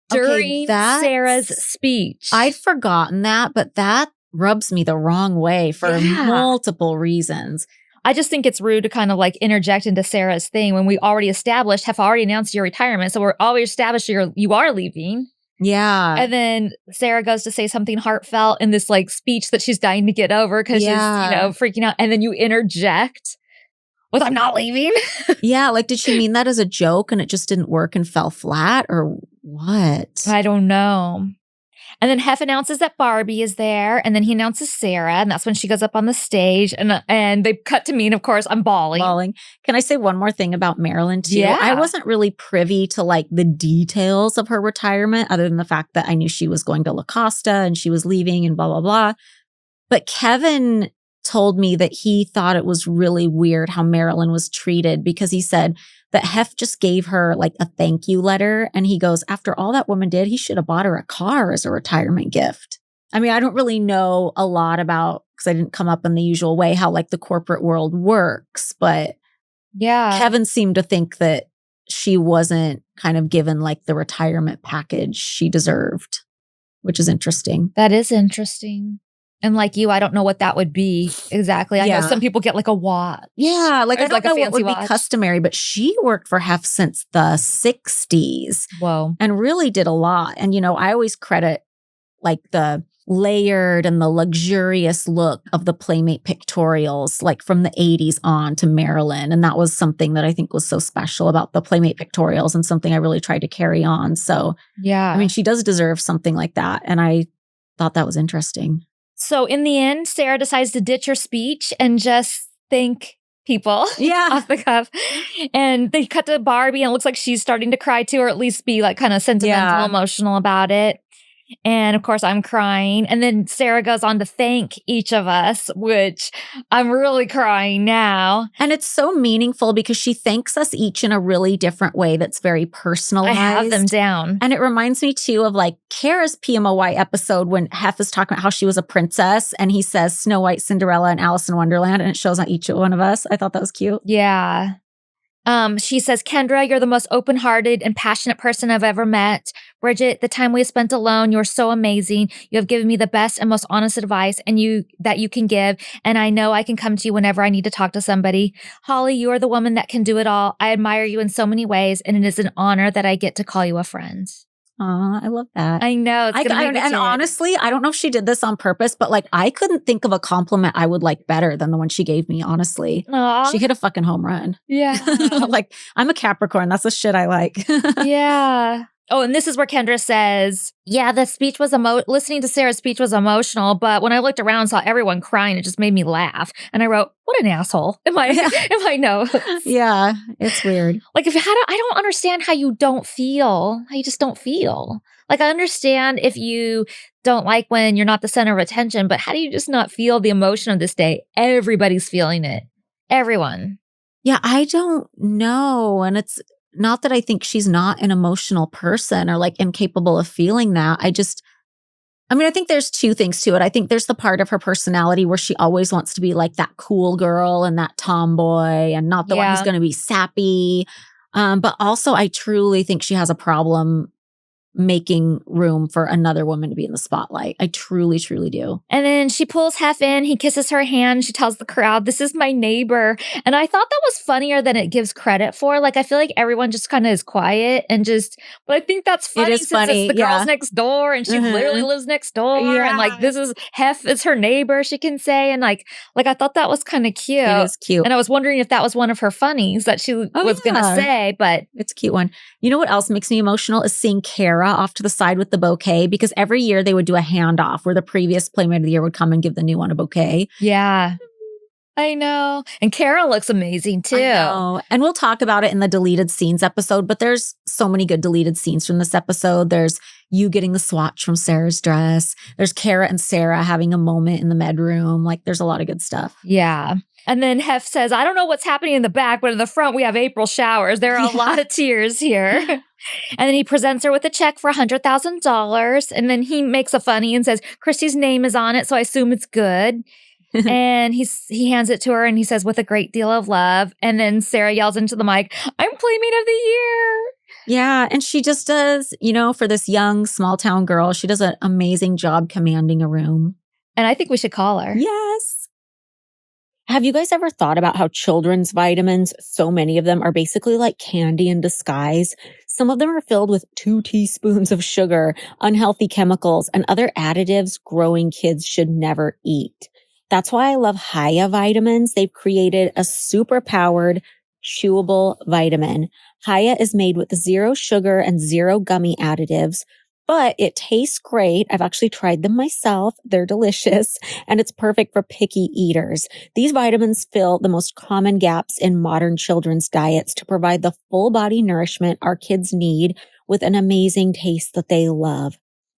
S2: during Sarah's speech.
S1: I'd forgotten that, but that rubs me the wrong way for multiple reasons.
S2: I just think it's rude to kind of like interject into Sarah's thing when we have already announced your retirement. So we're already established you are leaving.
S1: Yeah.
S2: And then Sarah goes to say something heartfelt in this like speech that she's dying to get over because she's, freaking out. And then you interject with, I'm not leaving.
S1: Yeah. Like, did she mean that as a joke and it just didn't work and fell flat or what?
S2: I don't know. And then Hef announces that Barbie is there, and then he announces Sarah, and that's when she goes up on the stage, and they cut to me, and of course, I'm bawling.
S1: Can I say one more thing about Marilyn, too?
S2: Yeah.
S1: I wasn't really privy to, like, the details of her retirement, other than the fact that I knew she was going to La Costa, and she was leaving, and blah, blah, blah. But Kevin told me that he thought it was really weird how Marilyn was treated, because he said that Hef just gave her like a thank you letter. And he goes, after all that woman did, he should have bought her a car as a retirement gift. I mean, I don't really know a lot about, because I didn't come up in the usual way, how like the corporate world works. But Kevin seemed to think that she wasn't kind of given like the retirement package she deserved, which is interesting.
S2: That is interesting. And like you, I don't know what that would be exactly. I know some people get like a watch.
S1: Yeah, like I don't know what would
S2: watch.
S1: be customary, but she worked for Hef since the 60s.
S2: Whoa.
S1: And really did a lot. And, I always credit like the layered and the luxurious look of the Playmate pictorials, like from the 80s on to Marilyn. And that was something that I think was so special about the Playmate pictorials and something I really tried to carry on. So, I mean, she does deserve something like that. And I thought that was interesting.
S2: So in the end, Sarah decides to ditch her speech and just thank people off the cuff. And they cut to Barbie and it looks like she's starting to cry too, or at least be like kind of sentimental, emotional about it. And of course, I'm crying. And then Sarah goes on to thank each of us, which I'm really crying now.
S1: And it's so meaningful because she thanks us each in a really different way that's very personalized.
S2: I have them down.
S1: And it reminds me too of like Kara's PMOY episode when Hef is talking about how she was a princess and he says Snow White, Cinderella, and Alice in Wonderland. And it shows on each one of us. I thought that was cute.
S2: Yeah. She says, Kendra, you're the most open-hearted and passionate person I've ever met. Bridget, the time we have spent alone, you're so amazing. You have given me the best and most honest advice that you can give. And I know I can come to you whenever I need to talk to somebody. Holly, you are the woman that can do it all. I admire you in so many ways. And it is an honor that I get to call you a friend.
S1: Aw, I love that.
S2: I know.
S1: And honestly, I don't know if she did this on purpose, but like I couldn't think of a compliment I would like better than the one she gave me, honestly.
S2: Aww.
S1: She hit a fucking home run.
S2: Yeah.
S1: Like, I'm a Capricorn. That's the shit I like.
S2: Yeah. Oh, and this is where Kendra says, yeah, the speech was listening to Sarah's speech was emotional, but when I looked around and saw everyone crying, it just made me laugh. And I wrote, what an asshole. In my notes.
S1: Yeah, it's weird.
S2: Like, I don't understand how you just don't feel. Like, I understand if you don't like when you're not the center of attention, but how do you just not feel the emotion of this day? Everybody's feeling it. Everyone.
S1: Yeah, I don't know. And it's not that I think she's not an emotional person or like incapable of feeling that. I think there's two things to it. I think there's the part of her personality where she always wants to be like that cool girl and that tomboy and not the one who's going to be sappy. But also I truly think she has a problem making room for another woman to be in the spotlight. I truly, truly do.
S2: And then she pulls Hef in. He kisses her hand. She tells the crowd, this is my neighbor. And I thought that was funnier than it gives credit for. Like, I feel like everyone just kind of is quiet and but I think that's funny.
S1: It is funny.
S2: It's the girls next door and she literally lives next door.
S1: Yeah.
S2: And like, Hef is her neighbor, she can say. And like I thought that was kind of cute.
S1: It is cute.
S2: And I was wondering if that was one of her funnies that she was going to say, but
S1: it's a cute one. You know what else makes me emotional is seeing Kara off to the side with the bouquet, because every year they would do a handoff where the previous Playmate of the Year would come and give the new one a bouquet.
S2: Yeah. I know. And Kara looks amazing too.
S1: I know. And we'll talk about it in the deleted scenes episode, but there's so many good deleted scenes from this episode. There's you getting the swatch from Sarah's dress. There's Kara and Sarah having a moment in the bedroom. Like there's a lot of good stuff.
S2: Yeah. And then Hef says, I don't know what's happening in the back, but in the front, we have April showers. There are a lot of tears here. And then he presents her with a check for $100,000. And then he makes a funny and says, Christy's name is on it, so I assume it's good. And he hands it to her and he says, with a great deal of love. And then Sarah yells into the mic, I'm Playmate of the Year.
S1: Yeah. And she just does, for this young small town girl, she does an amazing job commanding a room.
S2: And I think we should call her.
S1: Yes. Have you guys ever thought about how children's vitamins, so many of them are basically like candy in disguise? Some of them are filled with 2 teaspoons of sugar, unhealthy chemicals, and other additives growing kids should never eat. That's why I love Hiyay vitamins. They've created a super powered, chewable vitamin. Hiyay is made with 0 sugar and 0 gummy additives, but it tastes great. I've actually tried them myself. They're delicious, and it's perfect for picky eaters. These vitamins fill the most common gaps in modern children's diets to provide the full body nourishment our kids need with an amazing taste that they love.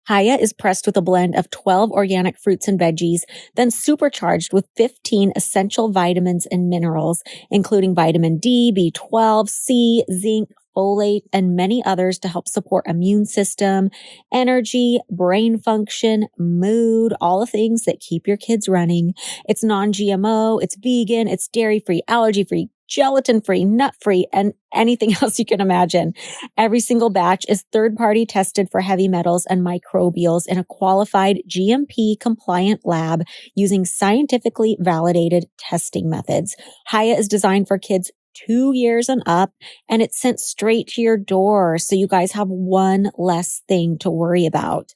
S1: Hiyay is pressed with a blend of 12 organic fruits and veggies, then supercharged with 15 essential vitamins and minerals, including vitamin D, B12, C, zinc, folate, and many others to help support immune system, energy, brain function, mood, all the things that keep your kids running. It's non-GMO, it's vegan, it's dairy-free, allergy-free, gelatin-free, nut-free, and anything else you can imagine. Every single batch is third-party tested for heavy metals and microbials in a qualified GMP-compliant lab using scientifically validated testing methods. Hiyay is designed for kids 2 years and up, and it's sent straight to your door, so you guys have one less thing to worry about.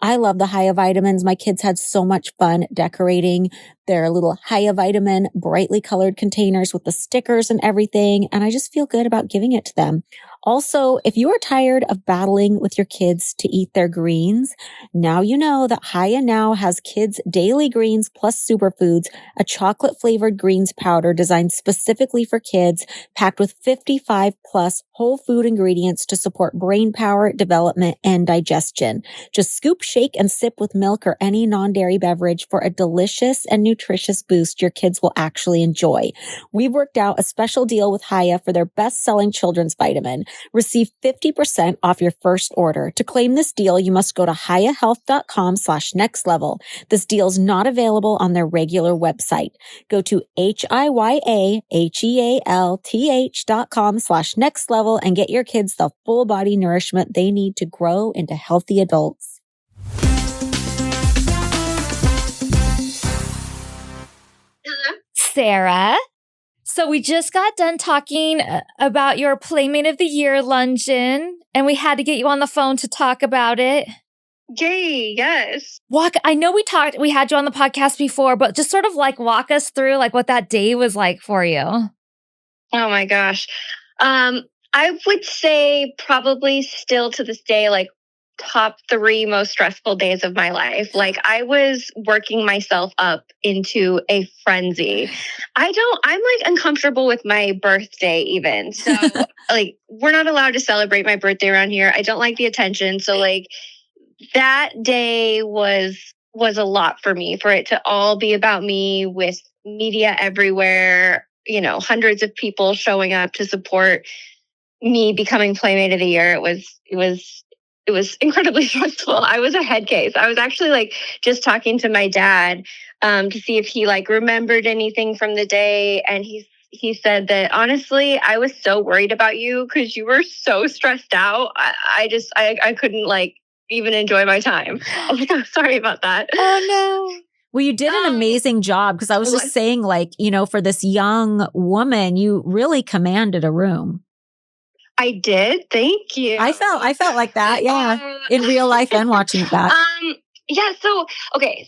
S1: I love the Hiyay vitamins. My kids had so much fun decorating their little Hiyay vitamin brightly colored containers with the stickers and everything, and I just feel good about giving it to them. Also, if you are tired of battling with your kids to eat their greens, now you know that Hiyay now has Kids Daily Greens Plus Superfoods, a chocolate-flavored greens powder designed specifically for kids, packed with 55 plus whole food ingredients to support brain power, development, and digestion. Just scoop, shake, and sip with milk or any non-dairy beverage for a delicious and nutritious boost your kids will actually enjoy. We've worked out a special deal with Hiyay for their best-selling children's vitamin. Receive 50% off your first order. To claim this deal, you must go to hiyayhealth.com/nextlevel. This deal's not available on their regular website. Go to hiyayhealth.com/nextlevel and get your kids the full body nourishment they need to grow into healthy adults.
S2: Sarah. So we just got done talking about your Playmate of the Year luncheon, and we had to get you on the phone to talk about it.
S5: Yay, yes.
S2: I know we had you on the podcast before, but just sort of like walk us through like what that day was like for you.
S5: Oh my gosh. I would say probably still to this day, like top 3 most stressful days of my life. Like I was working myself up into a frenzy. I'm like uncomfortable with my birthday even. So like we're not allowed to celebrate my birthday around here. I don't like the attention. So like that day was a lot for me, for it to all be about me with media everywhere, hundreds of people showing up to support me becoming Playmate of the Year. It was incredibly stressful. I was a head case. I was actually like just talking to my dad to see if he like remembered anything from the day. And he said that honestly, I was so worried about you because you were so stressed out. I couldn't like even enjoy my time. I was like, I'm sorry about that.
S2: Oh no.
S1: Well, you did an amazing job because I was just saying like, for this young woman, you really commanded a room.
S5: I did. Thank you.
S1: I felt like that. Yeah. In real life and watching it back.
S5: Yeah.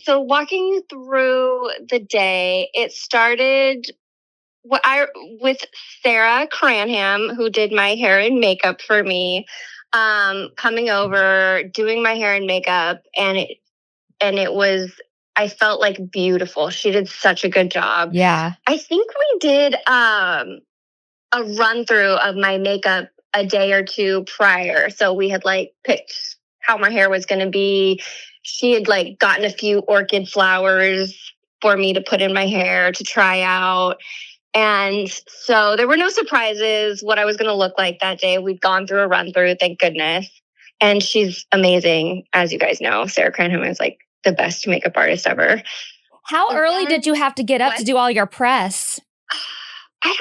S5: So walking through the day, it started with Sarah Cranham, who did my hair and makeup for me, coming over, doing my hair and makeup. And it was, I felt like beautiful. She did such a good job.
S2: Yeah.
S5: I think we did, a run through of my makeup a day or two prior. So we had like picked how my hair was going to be. She had like gotten a few orchid flowers for me to put in my hair to try out. And so there were no surprises what I was going to look like that day. We'd gone through a run through, thank goodness. And she's amazing. As you guys know, Sarah Cranham is like the best makeup artist ever.
S2: How early did you have to get up to do all your press?
S5: I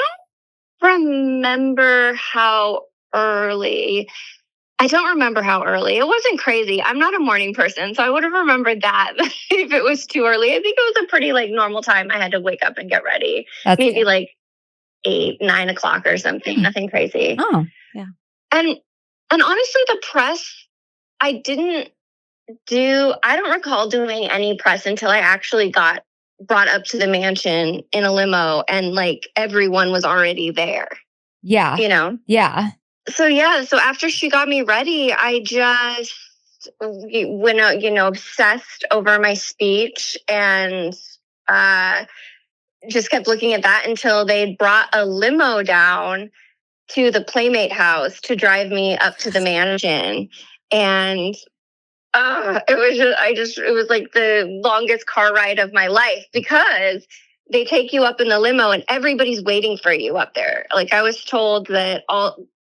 S5: don't remember how early. I don't remember how early. It wasn't crazy. I'm not a morning person, so I would have remembered that if it was too early. I think it was a pretty like normal time I had to wake up and get ready.
S2: That's
S5: Maybe
S2: good.
S5: like 8, 9 o'clock or something. Nothing crazy.
S1: Oh, yeah.
S5: And honestly, the press, I don't recall doing any press until I actually got brought up to the mansion in a limo and like everyone was already there.
S2: Yeah.
S5: You know?
S2: Yeah.
S5: So after she got me ready, I just went out, obsessed over my speech and just kept looking at that until they brought a limo down to the Playmate house to drive me up to the mansion. And it was like the longest car ride of my life because they take you up in the limo and everybody's waiting for you up there. Like I was told that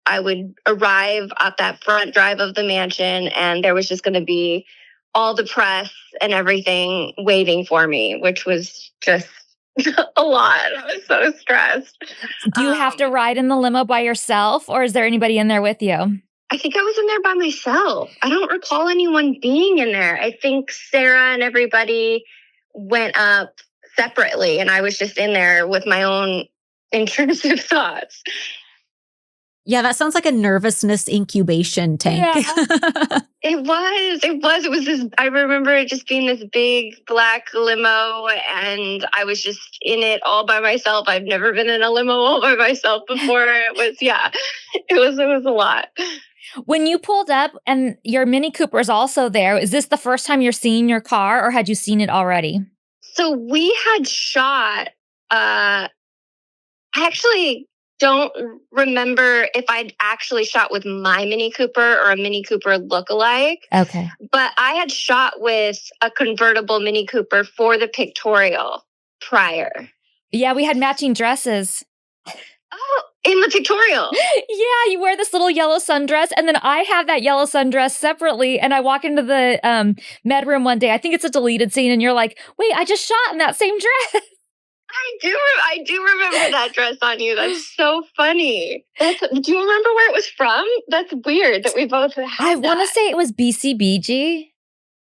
S5: I would arrive at that front drive of the mansion and there was just going to be all the press and everything waiting for me, which was just a lot. I was so stressed.
S2: Do you have to ride in the limo by yourself or is there anybody in there with you?
S5: I think I was in there by myself. I don't recall anyone being in there. I think Sarah and everybody went up separately and I was just in there with my own intrusive thoughts.
S1: Yeah, that sounds like a nervousness incubation tank.
S2: Yeah.
S5: It was this, I remember it just being this big black limo and I was just in it all by myself. I've never been in a limo all by myself before. It was a lot.
S2: When you pulled up and your Mini Cooper is also there, is this the first time you're seeing your car or had you seen it already?
S5: So we had shot, I actually don't remember if I'd actually shot with my Mini Cooper or a Mini Cooper lookalike.
S2: Okay.
S5: But I had shot with a convertible Mini Cooper for the pictorial prior.
S2: Yeah, we had matching dresses.
S5: Oh, in the pictorial.
S2: Yeah, you wear this little yellow sundress, and then I have that yellow sundress separately, and I walk into the med room one day. I think it's a deleted scene, and you're like, wait, I just shot in that same dress.
S5: I do remember that dress on you. That's so funny. Do you remember where it was from? That's weird that we both had
S2: I want to say it was BCBG.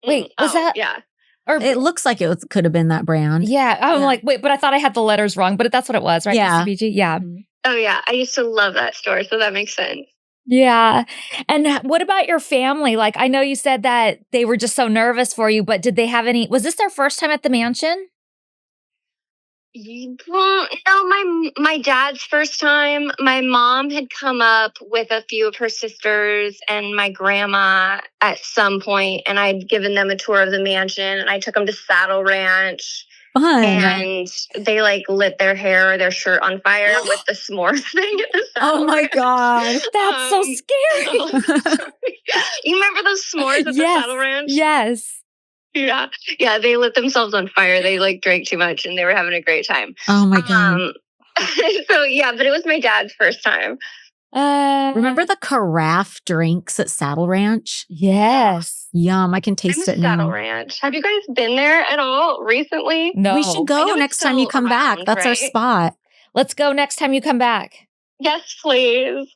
S2: Wait, was that?
S5: Yeah.
S1: Or it looks like could have been that brand.
S2: Yeah. I'm like, wait, but I thought I had the letters wrong, but that's what it was, right?
S1: Yeah.
S2: BCBG? Yeah.
S5: Oh, yeah. I used to love that store, so that makes sense.
S2: Yeah. And what about your family? Like, I know you said that they were just so nervous for you, but did they have was this their first time at the mansion?
S5: Well, no, my dad's first time. My mom had come up with a few of her sisters and my grandma at some point, and I'd given them a tour of the mansion, and I took them to Saddle Ranch.
S1: Fun.
S5: And they like lit their hair or their shirt on fire with the s'mores thing at the Saddle
S1: Oh my
S5: Ranch.
S1: God.
S2: That's so scary.
S5: You remember those s'mores at the Saddle Ranch?
S2: Yes.
S5: Yeah. Yeah, they lit themselves on fire. They like drank too much and they were having a great time.
S1: Oh my God.
S5: So yeah, but it was my dad's first time.
S1: Remember the carafe drinks at Saddle Ranch?
S2: Yes.
S1: Yum. I can taste it now.
S5: Saddle Ranch. Have you guys been there at all recently?
S2: No.
S1: We should go next time you come back. That's our spot.
S2: Let's go next time you come back.
S5: Yes, please.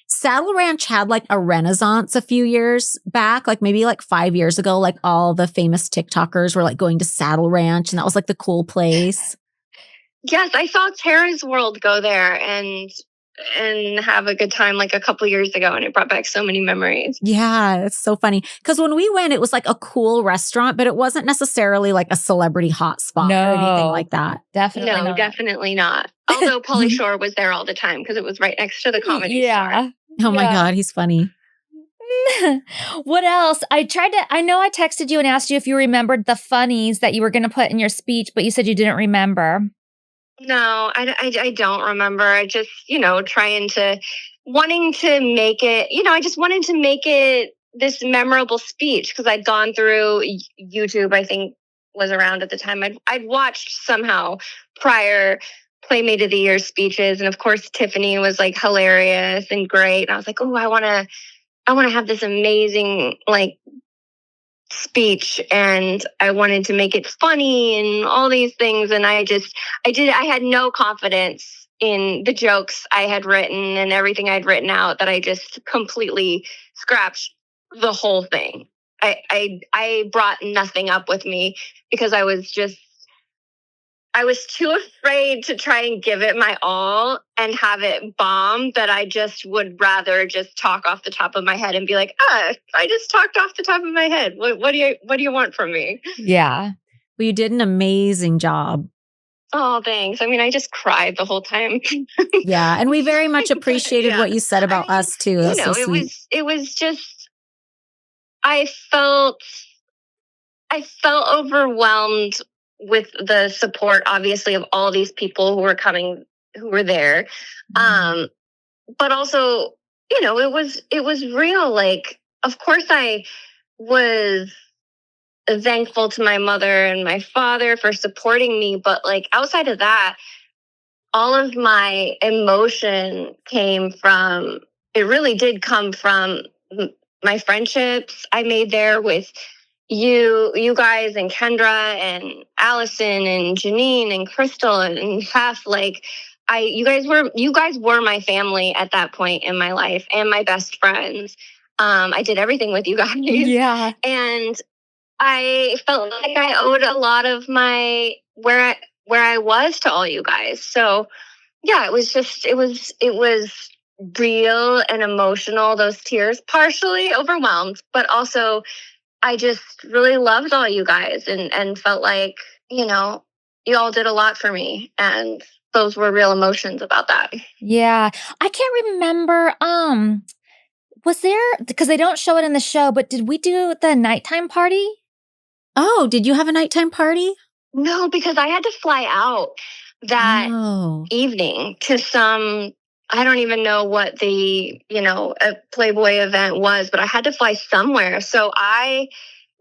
S1: Saddle Ranch had like a renaissance a few years back, like maybe like 5 years ago. Like all the famous TikTokers were like going to Saddle Ranch and that was like the cool place.
S5: Yes, I saw Tara's World go there and have a good time like a couple years ago, and it brought back so many memories.
S1: Yeah, it's so funny. Because when we went, it was like a cool restaurant, but it wasn't necessarily like a celebrity hotspot or anything like that.
S2: Definitely
S5: not. Although Pauly Shore was there all the time because it was right next to the Comedy Store.
S1: Oh my God, he's funny.
S2: What else? I know I texted you and asked you if you remembered the funnies that you were going to put in your speech, but you said you didn't remember.
S5: No, I don't remember. I just, wanting to make it, I just wanted to make it this memorable speech because I'd gone through YouTube, I think was around at the time. I'd watched somehow prior Playmate of the Year speeches. And of course, Tiffany was like hilarious and great. And I was like, oh, I want to have this amazing like speech, and I wanted to make it funny and all these things. And I had no confidence in the jokes I had written and everything I'd written out, that I just completely scrapped the whole thing. I brought nothing up with me because I was too afraid to try and give it my all and have it bomb, that I just would rather just talk off the top of my head and be like, I just talked off the top of my head. What do you want from me?
S2: Yeah.
S1: Well, you did an amazing job.
S5: Oh, thanks. I mean, I just cried the whole time.
S1: Yeah. And we very much appreciated what you said about us too. That's so sweet.
S5: It was just, I felt overwhelmed with the support, obviously, of all these people who were there. But also, it was real. Like, of course I was thankful to my mother and my father for supporting me. But like, outside of that, all of my emotion it really did come from my friendships I made there with you guys and Kendra and Allison and Janine and Crystal and Hef. Like, you guys were my family at that point in my life and my best friends. I did everything with you guys.
S2: Yeah.
S5: And I felt like I owed a lot of my where I was to all you guys. So yeah, it was real and emotional, those tears, partially overwhelmed, but also I just really loved all you guys and felt like, you all did a lot for me. And those were real emotions about that.
S2: Yeah. I can't remember. Was there, because they don't show it in the show, but did we do the nighttime party?
S1: Oh, did you have a nighttime party?
S5: No, because I had to fly out that
S1: Oh.
S5: evening to I don't even know what a Playboy event was, but I had to fly somewhere. So I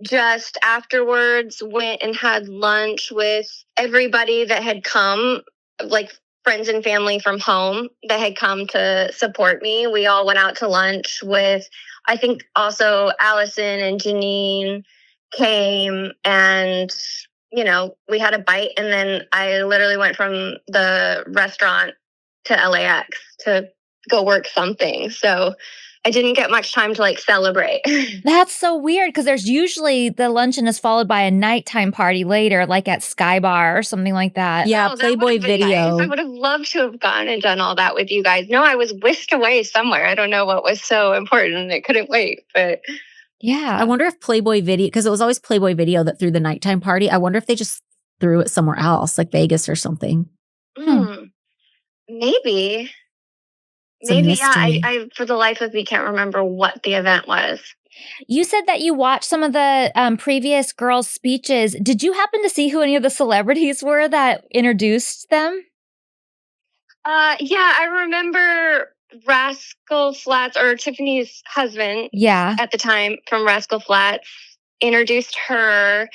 S5: just afterwards went and had lunch with everybody that had come, like friends and family from home that had come to support me. We all went out to lunch with, I think also Allison and Janine came, and we had a bite, and then I literally went from the restaurant to LAX to go work something. So I didn't get much time to like celebrate.
S2: That's so weird, because there's usually the luncheon is followed by a nighttime party later, like at Sky Bar or something like that.
S1: Yeah, Playboy Video.
S5: Nice. I would have loved to have gone and done all that with you guys. No, I was whisked away somewhere. I don't know what was so important. It couldn't wait, but
S2: yeah.
S1: I wonder if Playboy Video, because it was always Playboy Video that threw the nighttime party. I wonder if they just threw it somewhere else, like Vegas or something.
S5: Maybe. Maybe, yeah. I for the life of me can't remember what the event was.
S2: You said that you watched some of the previous girls' speeches. Did you happen to see who any of the celebrities were that introduced them?
S5: Yeah, I remember Rascal Flatts, or Tiffany's husband, at the time, from Rascal Flatts, introduced her.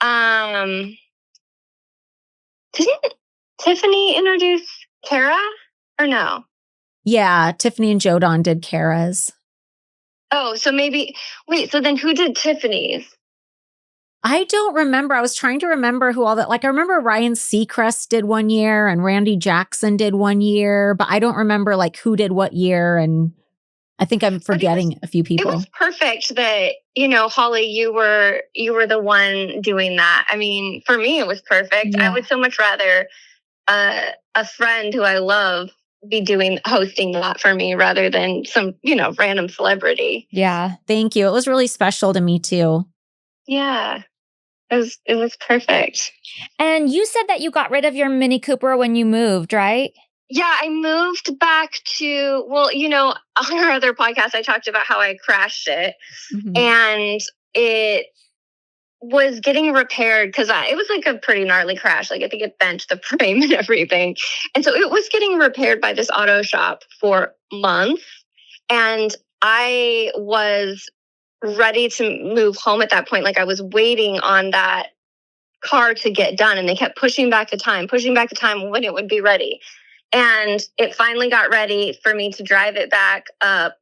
S5: Didn't Tiffany introduce Kara or no?
S1: Yeah, Tiffany and Jodon did Kara's.
S5: Oh, so so then who did Tiffany's?
S1: I don't remember. I was trying to remember who all that, like I remember Ryan Seacrest did one year and Randy Jackson did one year, but I don't remember like who did what year. And I think I'm forgetting a few people.
S5: It was perfect that, Holly, you were the one doing that. I mean, for me, it was perfect. Yeah. I would so much rather a friend who I love be hosting that for me rather than some, random celebrity.
S1: Yeah. Thank you. It was really special to me too.
S5: Yeah. It was perfect.
S2: And you said that you got rid of your Mini Cooper when you moved, right?
S5: Yeah, I moved back to, on our other podcast, I talked about how I crashed it. Mm-hmm. And it was getting repaired because it was like a pretty gnarly crash. Like I think it bent the frame and everything. And so it was getting repaired by this auto shop for months. And I was ready to move home at that point. Like I was waiting on that car to get done, and they kept pushing back the time when it would be ready. And it finally got ready for me to drive it back up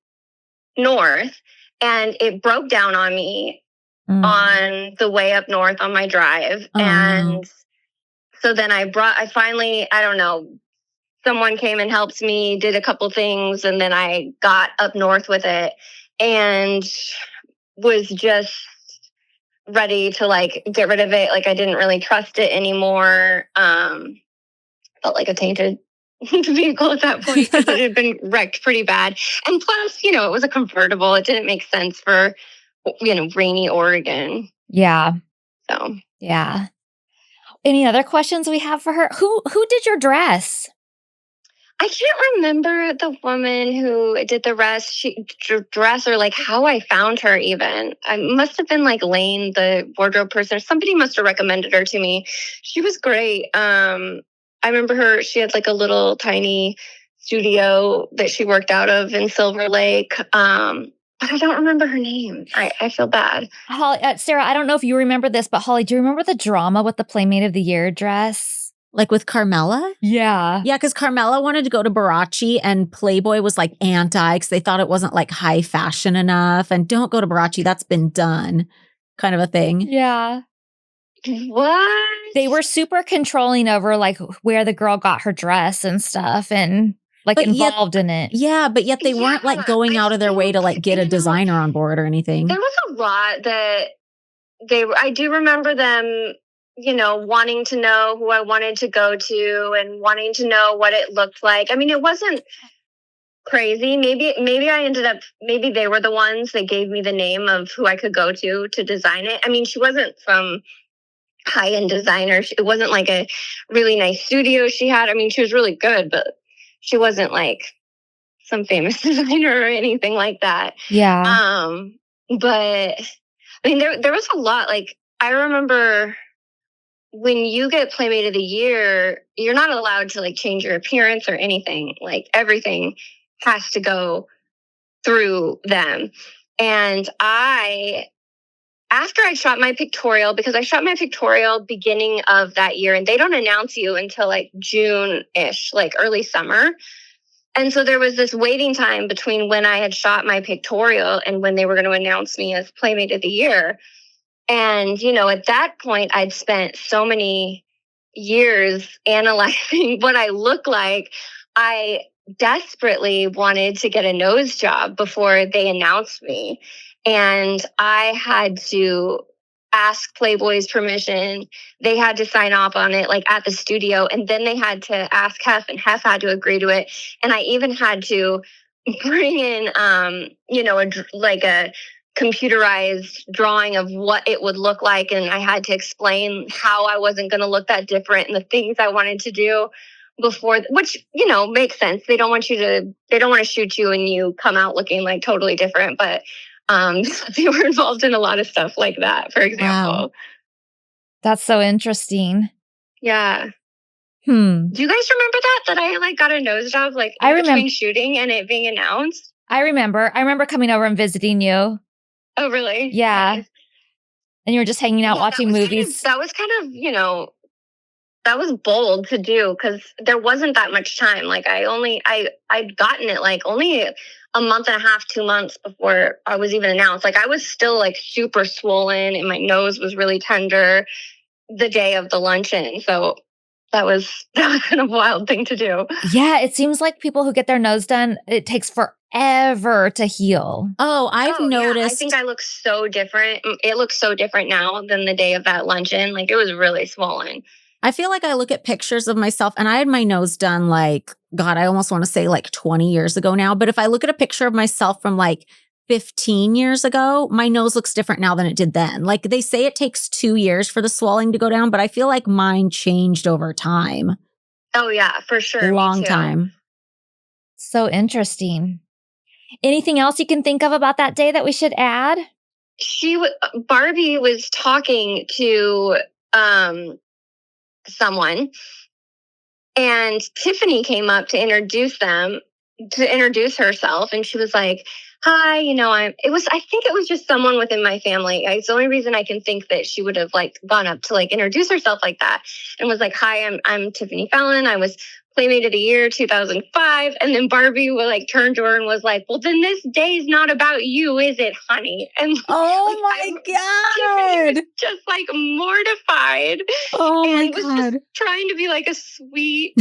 S5: north, and it broke down on me on the way up north on my drive. And so then I finally, I don't know, someone came and helped me, did a couple things, and then I got up north with it and was just ready to like get rid of it. Like I didn't really trust it anymore. Felt like a tainted vehicle at that point because it had been wrecked pretty bad. And plus, you know, it was a convertible. It didn't make sense for, you know, rainy Oregon.
S2: Yeah.
S5: So
S2: yeah. Any other questions we have for her? Who did your dress?
S5: I can't remember the woman who did the dress or like how I found her even. I must have been like Lane, the wardrobe person, or somebody must have recommended her to me. She was great. I remember her, she had like a little tiny studio that she worked out of in Silver Lake. But I don't remember her name. I feel bad.
S2: Holly, Sarah, I don't know if you remember this, but Holly, do you remember the drama with the Playmate of the Year dress?
S1: Like with Carmela?
S2: Yeah.
S1: Yeah, because Carmela wanted to go to Barachi and Playboy was like anti because they thought it wasn't like high fashion enough. And don't go to Barachi, that's been done kind of a thing.
S2: Yeah.
S5: What?
S2: They were super controlling over like where the girl got her dress and stuff and like
S1: But
S2: involved in it.
S1: Yeah, but yet they weren't like going out of their way to like get a designer on board or anything.
S5: There was a lot that I do remember them, you know, wanting to know who I wanted to go to and wanting to know what it looked like. I mean, it wasn't crazy. Maybe maybe they were the ones that gave me the name of who I could go to design it. I mean, she wasn't from high-end designer. It wasn't like a really nice studio she had. I mean, she was really good, but she wasn't like some famous designer or anything like that.
S2: Yeah.
S5: But I mean, there was a lot. Like I remember when you get Playmate of the Year, you're not allowed to like change your appearance or anything. Like everything has to go through them. And after I shot my pictorial, because I shot my pictorial beginning of that year, and they don't announce you until like June-ish, like early summer. And so there was this waiting time between when I had shot my pictorial and when they were going to announce me as Playmate of the Year. And, you know, at that point, I'd spent so many years analyzing what I look like. I desperately wanted to get a nose job before they announced me. And I had to ask Playboy's permission. They had to sign off on it like at the studio. And then they had to ask Hef, and Hef had to agree to it. And I even had to bring in, you know, a computerized drawing of what it would look like. And I had to explain how I wasn't going to look that different and the things I wanted to do before, which, you know, makes sense. They don't want to shoot you and you come out looking like totally different. But they were involved in a lot of stuff like that, for example.
S1: Wow.
S2: That's so interesting.
S5: Yeah.
S2: Do
S5: you guys remember that I like got a nose job like in between shooting and it being announced?
S2: I remember coming over and visiting you.
S5: Oh, really?
S2: Yeah.
S5: Nice.
S2: And you were just hanging out watching movies.
S5: That was kind of, you know, that was bold to do because there wasn't that much time. Like I'd gotten it like only a month and a half, 2 months before I was even announced. Like I was still like super swollen and my nose was really tender the day of the luncheon. So that was kind of a wild thing to do.
S2: Yeah, it seems like people who get their nose done, it takes forever to heal.
S1: Oh, I've noticed.
S5: Yeah. I think I look so different. It looks so different now than the day of that luncheon. Like it was really swollen.
S1: I feel like I look at pictures of myself and I had my nose done like, God, I almost want to say like 20 years ago now. But if I look at a picture of myself from like 15 years ago, my nose looks different now than it did then. Like they say it takes 2 years for the swelling to go down, but I feel like mine changed over time.
S5: Oh, yeah, for sure.
S1: Long time.
S2: So interesting. Anything else you can think of about that day that we should add?
S5: Barbie was talking to someone, and Tiffany came up to introduce them. to introduce herself, and she was like, hi, I think it was just someone within my family. It's the only reason I can think that she would have like gone up to like introduce herself like that, and was like, hi, I'm Tiffany Fallon. I was Playmate of the Year 2005. And then Barbie would like turn to her and was like, well, then this day's not about you, is it, honey? And
S1: Oh my
S5: Tiffany
S1: God.
S5: was just like mortified.
S1: Oh my
S5: And was
S1: God.
S5: just trying to be like a sweet,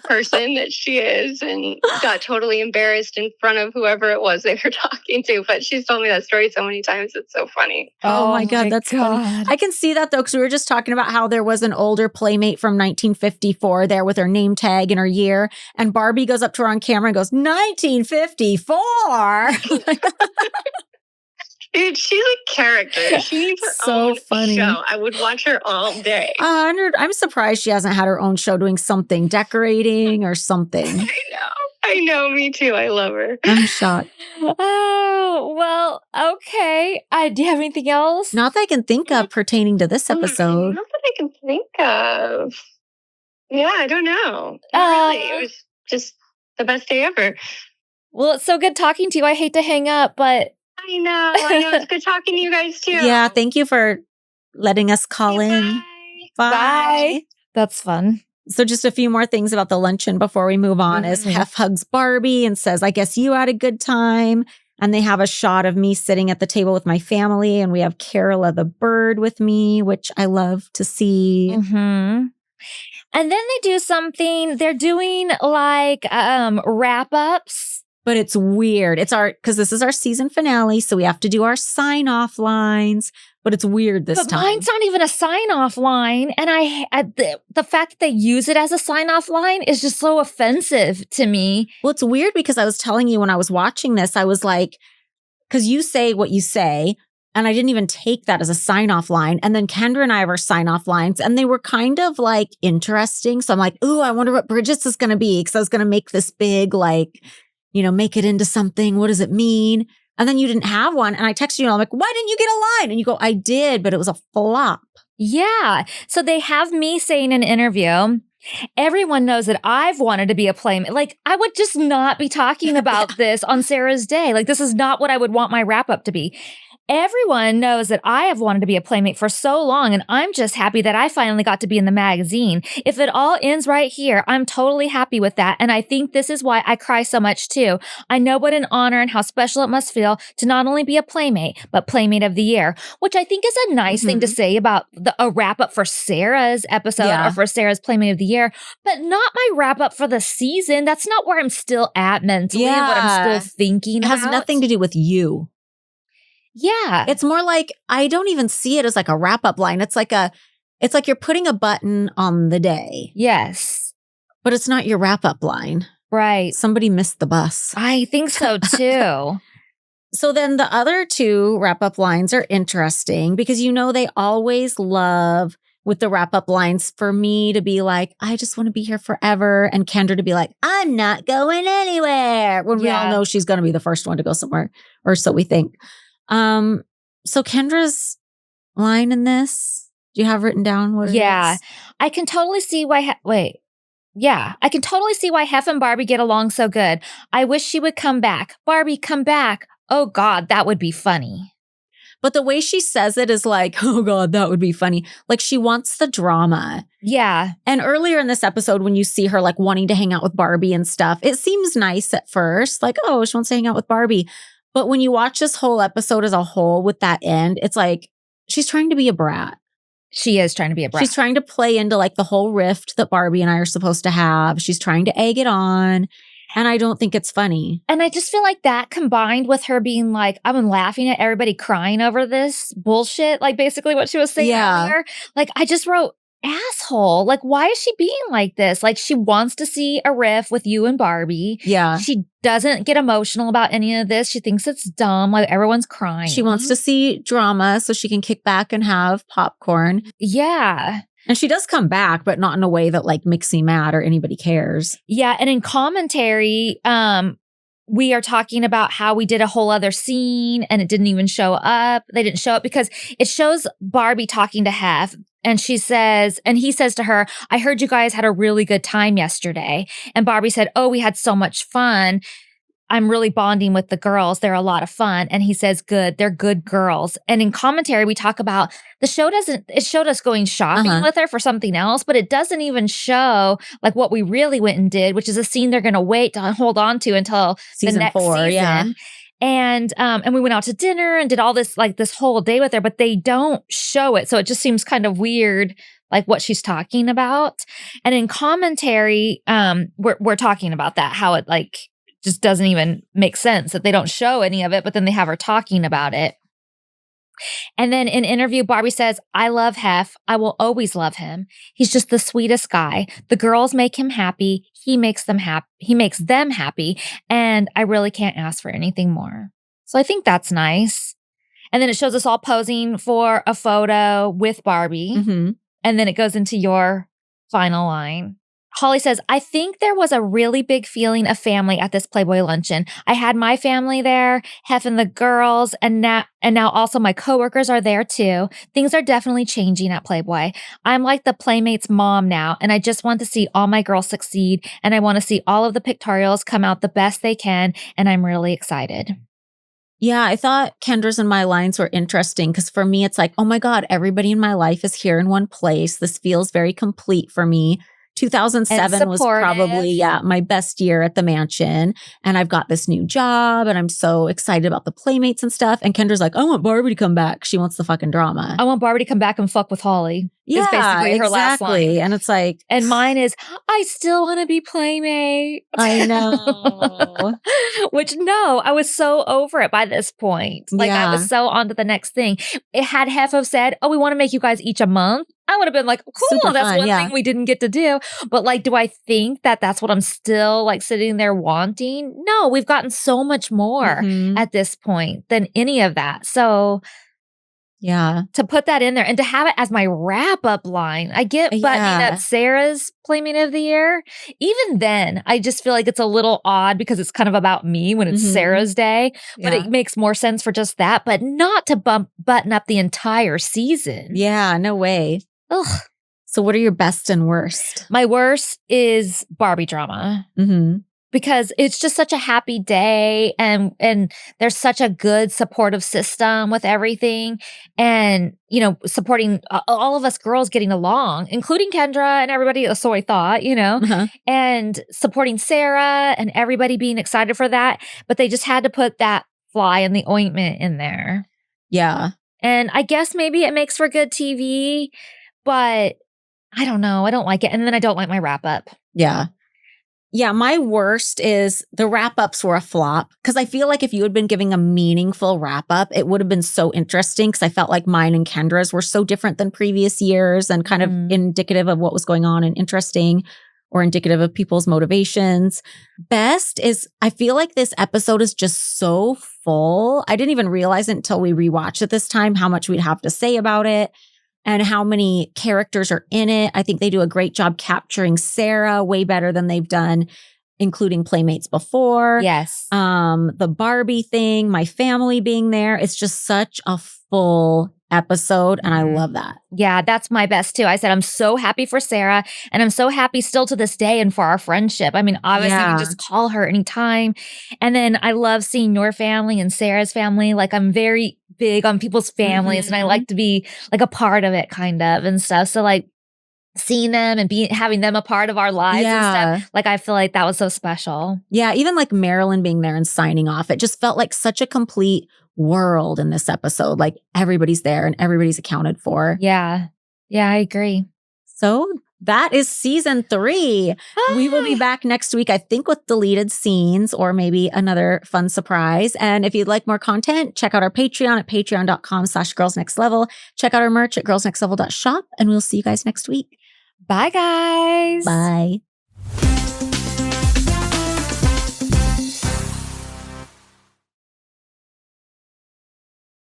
S5: person that she is, and got totally embarrassed in front of whoever it was they were talking to. But she's told me that story so many times. It's so funny.
S1: Oh my God, that's funny. I can see that though, because we were just talking about how there was an older Playmate from 1954 there with her name tag and her year. And Barbie goes up to her on camera and goes, 1954.
S5: Dude, she's a character. She needs her
S1: So
S5: own
S1: funny.
S5: show. I would watch her all day.
S1: 100. I'm surprised she hasn't had her own show doing something, decorating or something.
S5: I know, me too. I love her.
S1: I'm shocked.
S2: Oh, well, okay. Do you have anything else?
S1: Not that I can think of pertaining to this episode.
S5: Not that I can think of. Yeah, I don't know. Not really. It was just the best day ever.
S2: Well, it's so good talking to you. I hate to hang up, but
S5: I know. It's good talking to you guys too.
S1: Yeah, thank you for letting us call in. Bye.
S2: That's fun.
S1: So just a few more things about the luncheon before we move on is Hef hugs Barbie and says, I guess you had a good time. And they have a shot of me sitting at the table with my family. And we have Carola the bird with me, which I love to see.
S2: And then they do something. They're doing like wrap-ups.
S1: But it's weird. Because this is our season finale. So we have to do our sign-off lines. But it's weird this time.
S2: Mine's not even a sign-off line. And the fact that they use it as a sign-off line is just so offensive to me.
S1: Well, it's weird because I was telling you when I was watching this, I was like, because you say what you say, and I didn't even take that as a sign-off line. And then Kendra and I have our sign-off lines, and they were kind of like interesting. So I'm like, ooh, I wonder what Bridget's is going to be, because I was going to make this big, like, make it into something. What does it mean? And then you didn't have one. And I texted you and I'm like, why didn't you get a line? And you go, I did, but it was a flop.
S2: Yeah. So they have me saying in an interview, everyone knows that I've wanted to be a playmate. Like, I would just not be talking about this on Sarah's day. Like, this is not what I would want my wrap up to be. Everyone knows that I have wanted to be a playmate for so long, and I'm just happy that I finally got to be in the magazine. If it all ends right here, I'm totally happy with that, and I think this is why I cry so much too. I know what an honor and how special it must feel to not only be a playmate, but Playmate of the Year, which I think is a nice thing to say about a wrap-up for Sarah's episode or for Sarah's Playmate of the Year, but not my wrap-up for the season. That's not where I'm still at mentally and what I'm still thinking about.
S1: It has nothing to do with you.
S2: Yeah.
S1: It's more like, I don't even see it as like a wrap-up line. It's like you're putting a button on the day.
S2: Yes.
S1: But it's not your wrap-up line.
S2: Right.
S1: Somebody missed the bus.
S2: I think so too.
S1: So then the other two wrap-up lines are interesting because they always love with the wrap-up lines for me to be like, I just want to be here forever. And Kendra to be like, I'm not going anywhere. When we all know she's going to be the first one to go somewhere, or so we think. So Kendra's line in this, do you have written down what it is?
S2: I can totally see why, I can totally see why Hef and Barbie get along so good. I wish she would come back. Barbie, come back. Oh God, that would be funny.
S1: But the way she says it is like, oh God, that would be funny. Like she wants the drama.
S2: Yeah.
S1: And earlier in this episode, when you see her like wanting to hang out with Barbie and stuff, it seems nice at first. Like, oh, she wants to hang out with Barbie. But when you watch this whole episode as a whole with that end, it's like she's trying to be a brat.
S2: She is trying to be a brat.
S1: She's trying to play into like the whole rift that Barbie and I are supposed to have. She's trying to egg it on. And I don't think it's funny.
S2: And I just feel like that combined with her being like, I've been laughing at everybody crying over this bullshit. Like basically what she was saying earlier. Like I just wrote, asshole. Like, why is she being like this? Like, she wants to see a riff with you and Barbie.
S1: Yeah.
S2: She doesn't get emotional about any of this. She thinks it's dumb. Like, everyone's crying.
S1: She wants to see drama so she can kick back and have popcorn.
S2: Yeah.
S1: And she does come back, but not in a way that like makes me mad or anybody cares.
S2: Yeah. And in commentary, we are talking about how we did a whole other scene and it didn't even show up. They didn't show up because it shows Barbie talking to Hef. And he says to her, I heard you guys had a really good time yesterday. And Barbie said, oh, we had so much fun. I'm really bonding with the girls. They're a lot of fun. And he says, good. They're good girls. And in commentary, we talk about it showed us going shopping with her for something else, but it doesn't even show like what we really went and did, which is a scene they're going to wait to hold on to until
S1: Season
S2: the next
S1: 4,
S2: season.
S1: yeah.
S2: And we went out to dinner and did all this, like this whole day with her, but they don't show it. So it just seems kind of weird, like what she's talking about. And in commentary, we're talking about that, how it like just doesn't even make sense that they don't show any of it, but then they have her talking about it. And then in interview, Barbie says, I love Hef. I will always love him. He's just the sweetest guy. The girls make him happy. He makes them happy. He makes them happy. And I really can't ask for anything more. So I think that's nice. And then it shows us all posing for a photo with Barbie.
S1: Mm-hmm.
S2: And then it goes into your final line. Holly says, I think there was a really big feeling of family at this Playboy luncheon. I had my family there, Hef and the girls, and now also my coworkers are there too. Things are definitely changing at Playboy. I'm like the Playmates mom now, and I just want to see all my girls succeed, and I want to see all of the pictorials come out the best they can, and I'm really excited.
S1: Yeah, I thought Kendra's and my lines were interesting because for me, it's like, oh my God, everybody in my life is here in one place. This feels very complete for me. 2007 was probably, my best year at the mansion. And I've got this new job and I'm so excited about the Playmates and stuff. And Kendra's like, I want Barbie to come back. She wants the fucking drama.
S2: I want Barbie to come back and fuck with Holly.
S1: Yeah,
S2: is basically her last line.
S1: And it's like,
S2: and mine is, I still want to be Playmate.
S1: I know.
S2: Which no, I was so over it by this point. Like I was so on to the next thing. It had Hef have said, oh, we want to make you guys each a month. I would have been like, cool,
S1: super
S2: that's
S1: fun,
S2: one thing we didn't get to do. But like, do I think that that's what I'm still like sitting there wanting? No, we've gotten so much more at this point than any of that. So
S1: yeah,
S2: to put that in there and to have it as my wrap-up line. I get buttoning up Sarah's Playmate of the Year. Even then, I just feel like it's a little odd because it's kind of about me when it's Sarah's day. But it makes more sense for just that, but not to button up the entire season.
S1: Yeah, no way.
S2: Ugh.
S1: So what are your best and worst?
S2: My worst is Barbie drama. Because it's just such a happy day and there's such a good supportive system with everything and, you know, supporting all of us girls getting along, including Kendra and everybody. So I thought, you know, and supporting Sarah and everybody being excited for that. But they just had to put that fly in the ointment in there.
S1: Yeah.
S2: And I guess maybe it makes for good TV, but I don't know. I don't like it. And then I don't like my wrap up.
S1: Yeah. Yeah, my worst is the wrap-ups were a flop because I feel like if you had been giving a meaningful wrap-up, it would have been so interesting because I felt like mine and Kendra's were so different than previous years and kind of indicative of what was going on and interesting or indicative of people's motivations. Best is I feel like this episode is just so full. I didn't even realize it until we rewatched it this time how much we'd have to say about it. And how many characters are in it. I think they do a great job capturing Sarah way better than they've done, including Playmates before.
S2: Yes.
S1: The Barbie thing, my family being there. It's just such a full episode. And I love that.
S2: Yeah, that's my best too. I said, I'm so happy for Sarah and I'm so happy still to this day and for our friendship. I mean, obviously you just call her anytime. And then I love seeing your family and Sarah's family. Like I'm very big on people's families and I like to be like a part of it kind of and stuff. So like seeing them and having them a part of our lives and stuff. Like I feel like that was so special.
S1: Yeah, even like Marilyn being there and signing off. It just felt like such a complete world in this episode. Like everybody's there and everybody's accounted for.
S2: Yeah. Yeah, I agree.
S1: So that is season 3. We will be back next week, I think, with deleted scenes or maybe another fun surprise. And if you'd like more content, check out our Patreon at patreon.com/girlsnextlevel. Check out our merch at girlsnextlevel.shop. And we'll see you guys next week.
S2: Bye, guys.
S1: Bye.